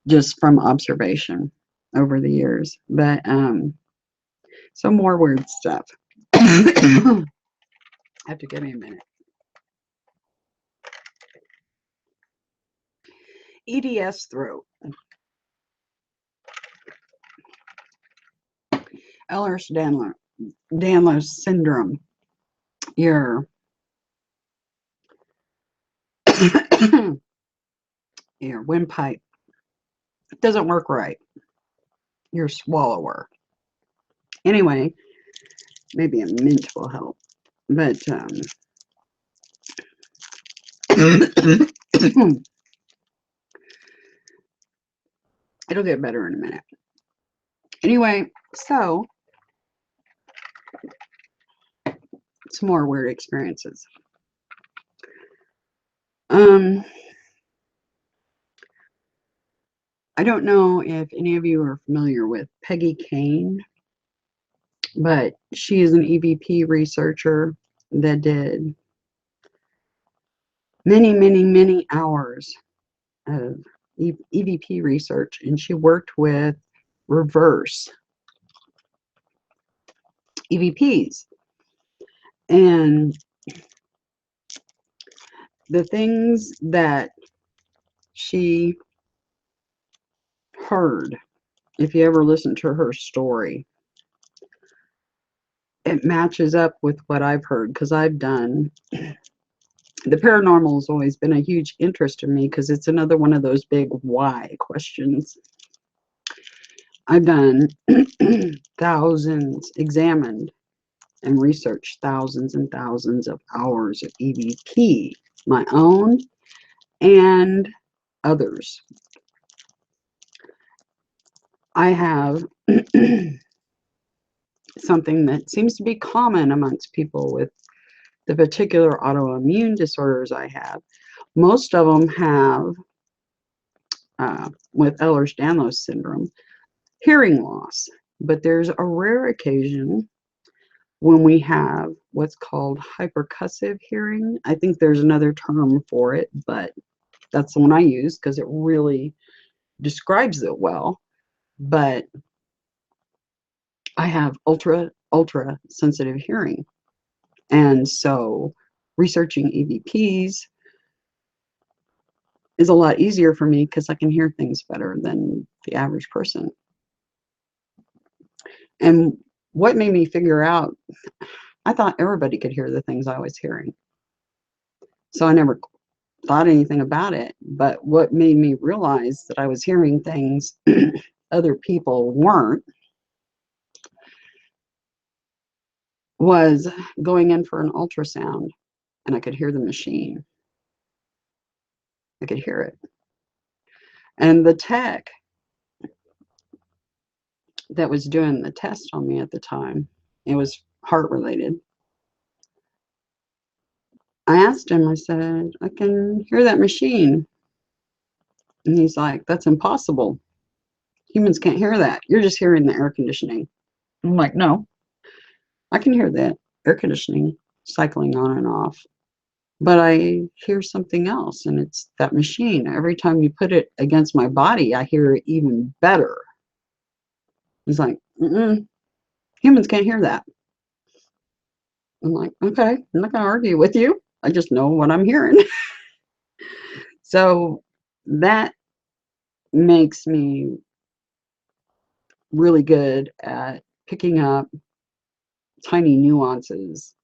just from observation over the years. But some more weird stuff. Have to give me a minute. EDS throat. Ehlers-Danlos syndrome. Your your windpipe It doesn't work right. You're a swallower. Anyway, maybe a mint will help. But it'll get better in a minute. Anyway, so some more weird experiences. I don't know if any of you are familiar with Peggy Kane, but she is an EVP researcher that did many, many, many hours of EVP research, and she worked with reverse EVPs. And the things that she heard, if you ever listen to her story, it matches up with what I've heard, because I've done the paranormal has always been a huge interest in me, because it's another one of those big why questions. I've done thousands, examined and researched thousands and thousands of hours of EVP, my own and others. I have something that seems to be common amongst people with the particular autoimmune disorders I have. Most of them have, with Ehlers-Danlos syndrome, hearing loss. But there's a rare occasion when we have what's called hypercussive hearing. I think there's another term for it, but that's the one I use because it really describes it well. But I have ultra sensitive hearing. And so researching EVPs is a lot easier for me because I can hear things better than the average person. And what made me figure out, I thought everybody could hear the things I was hearing. So I never thought anything about it. But what made me realize that I was hearing things other people weren't was going in for an ultrasound, and I could hear the machine. I could hear it. And the tech that was doing the test on me at the time, it was heart related. I asked him, I said, I can hear that machine. And he's like, that's impossible. Humans can't hear that. You're just hearing the air conditioning. I'm like, no, I can hear that air conditioning cycling on and off. But I hear something else, and it's that machine. Every time you put it against my body, I hear it even better. He's like, humans can't hear that. I'm like, okay, I'm not going to argue with you. I just know what I'm hearing. So that makes me really good at picking up tiny nuances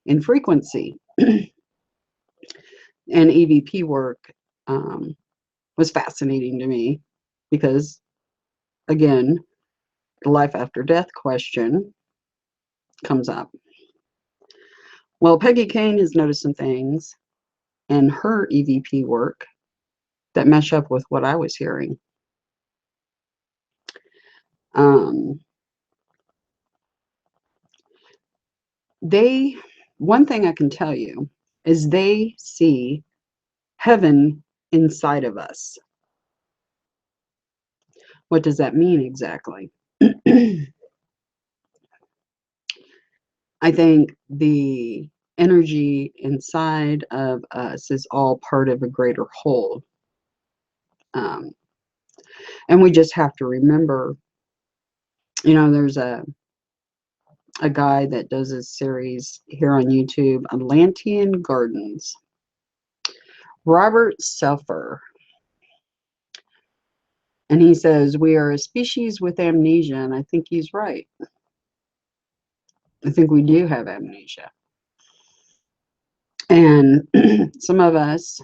in frequency. And EVP work was fascinating to me because, again, the life after death question comes up. Well, Peggy Kane has noticed some things in her EVP work that mesh up with what I was hearing. One thing I can tell you is they see heaven inside of us. What does that mean exactly? I think the energy inside of us is all part of a greater whole. And we just have to remember, there's a guy that does a series here on YouTube, Atlantean Gardens, Robert Selfer. And he says, we are a species with amnesia, and I think he's right. I think we do have amnesia. And some of us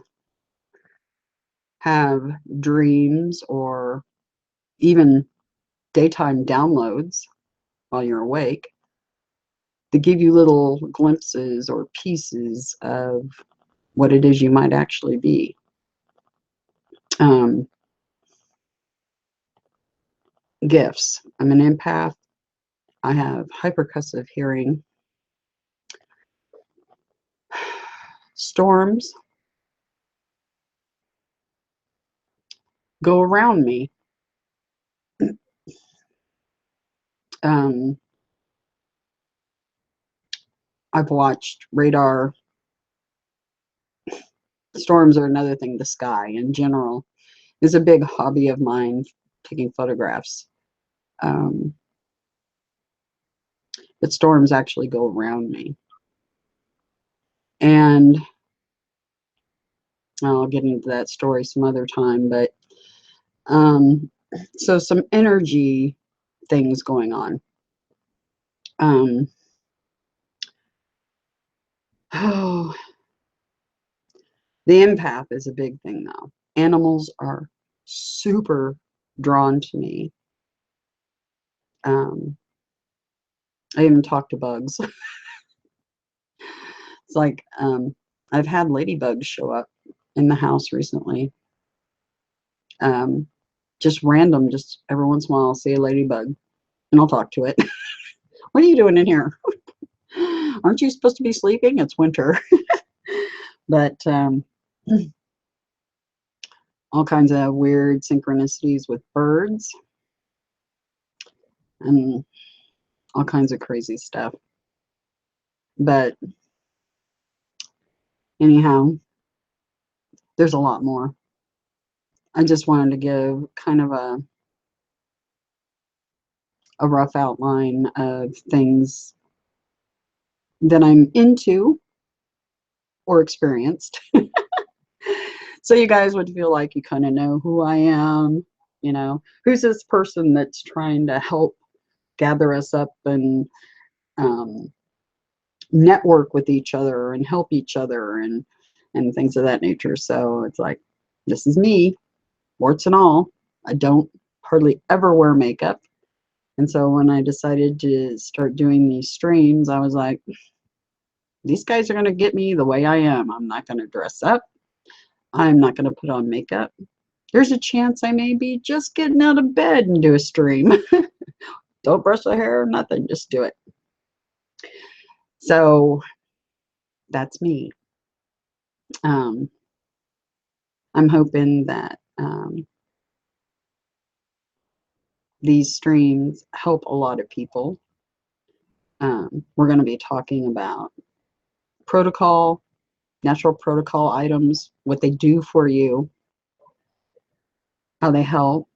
have dreams or even daytime downloads while you're awake, to give you little glimpses or pieces of what it is you might actually be. Gifts. I'm an empath. I have hypercussive hearing. Storms go around me. I've watched radar. Storms are another thing. The sky in general is a big hobby of mine, taking photographs. But storms actually go around me. And I'll get into that story some other time, but so some energy things going on. Oh, the empath is a big thing now. Animals are super drawn to me. I even talk to bugs. It's like I've had ladybugs show up in the house recently. Just random, just every once in a while I'll see a ladybug and I'll talk to it. What are you doing in here? Aren't you supposed to be sleeping? It's winter. But all kinds of weird synchronicities with birds and all kinds of crazy stuff. But anyhow, there's a lot more. I just wanted to give kind of a rough outline of things that I'm into or experienced. So you guys would feel like you kind of know who I am, you know, who's this person that's trying to help gather us up and network with each other and help each other and things of that nature. So it's like, this is me, warts and all. I don't hardly ever wear makeup. And so when I decided to start doing these streams, I was like, these guys are going to get me the way I am. I'm not going to dress up. I'm not going to put on makeup. There's a chance I may be just getting out of bed and do a stream. Don't brush the hair, nothing, just do it. So that's me. I'm hoping that these streams help a lot of people. We're going to be talking about protocol, natural protocol items, what they do for you, how they help.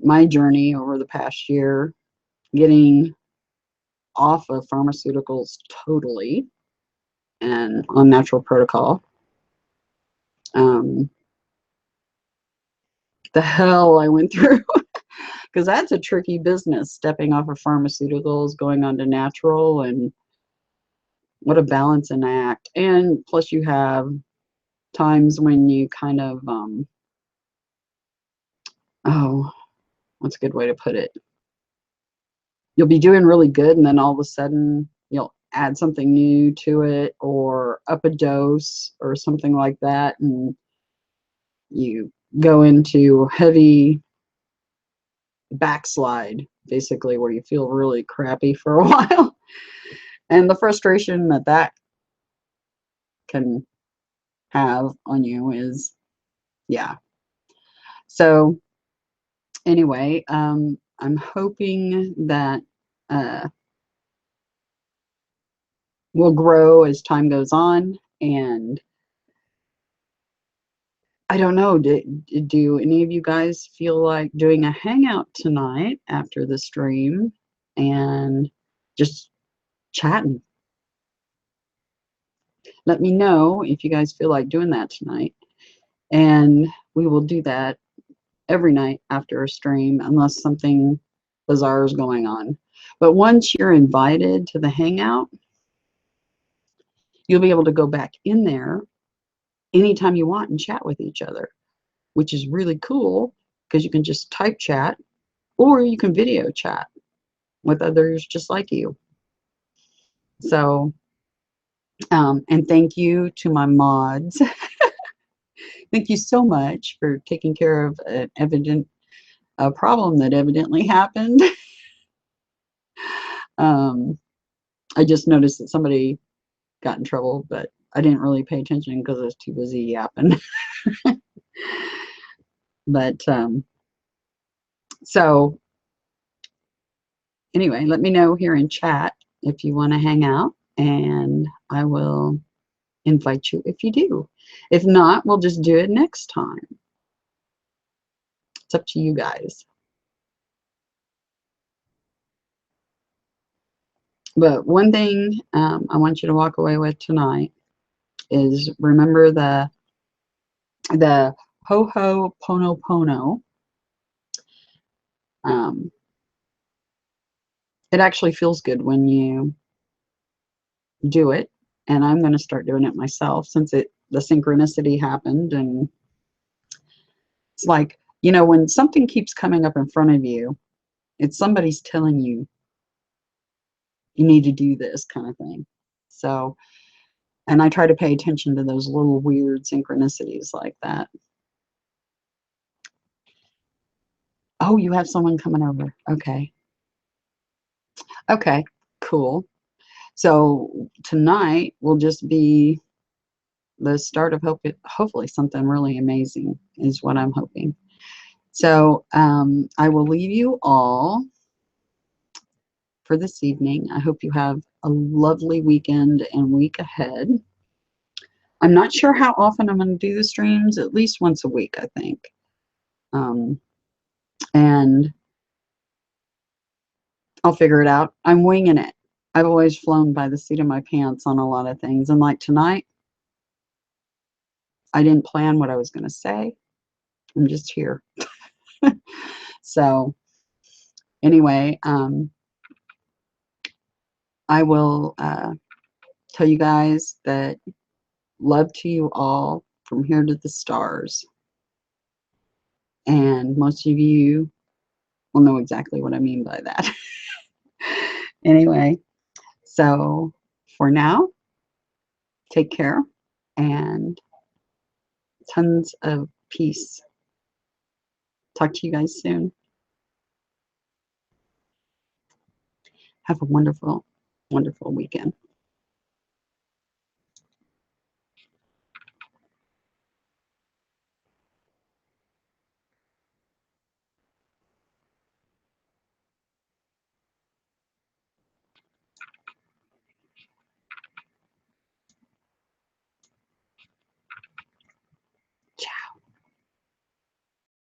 My journey over the past year, getting off of pharmaceuticals totally and on natural protocol. The hell I went through, because that's a tricky business, stepping off of pharmaceuticals, going on to natural, and what a balancing act. And plus you have times when you kind of, oh, what's a good way to put it? You'll be doing really good, and then all of a sudden you'll add something new to it or up a dose or something like that, and you go into heavy backslide, basically, where you feel really crappy for a while. And the frustration that that can have on you is, yeah. So anyway, I'm hoping that we'll grow as time goes on. And I don't know, do any of you guys feel like doing a hangout tonight after the stream and just chatting? Let me know if you guys feel like doing that tonight. And we will do that every night after a stream, unless something bizarre is going on. But once you're invited to the hangout, you'll be able to go back in there anytime you want and chat with each other, which is really cool because you can just type chat, or you can video chat with others just like you. So, and thank you to my mods. Thank you so much for taking care of a problem that evidently happened. I just noticed that somebody got in trouble, but I didn't really pay attention because I was too busy yapping. But so anyway, let me know here in chat if you want to hang out, and I will invite you if you do. If not, we'll just do it next time. It's up to you guys. But one thing I want you to walk away with tonight is remember the ho pono pono. It actually feels good when you do it, and I'm going to start doing it myself since the synchronicity happened. And it's like, you know, when something keeps coming up in front of you, it's somebody's telling you you need to do this kind of thing. So, and I try to pay attention to those little weird synchronicities like that. Oh, you have someone coming over. Okay. Okay, cool. So tonight will just be the start of hopefully something really amazing is what I'm hoping. So I will leave you all for this evening. I hope you have a lovely weekend and week ahead. I'm not sure how often I'm going to do the streams, at least once a week, I think. And I'll figure it out. I'm winging it. I've always flown by the seat of my pants on a lot of things. And like tonight, I didn't plan what I was going to say. I'm just here. So anyway, I will tell you guys that love to you all from here to the stars. And most of you will know exactly what I mean by that. Anyway, so for now, take care and tons of peace. Talk to you guys soon. Have a wonderful, wonderful weekend.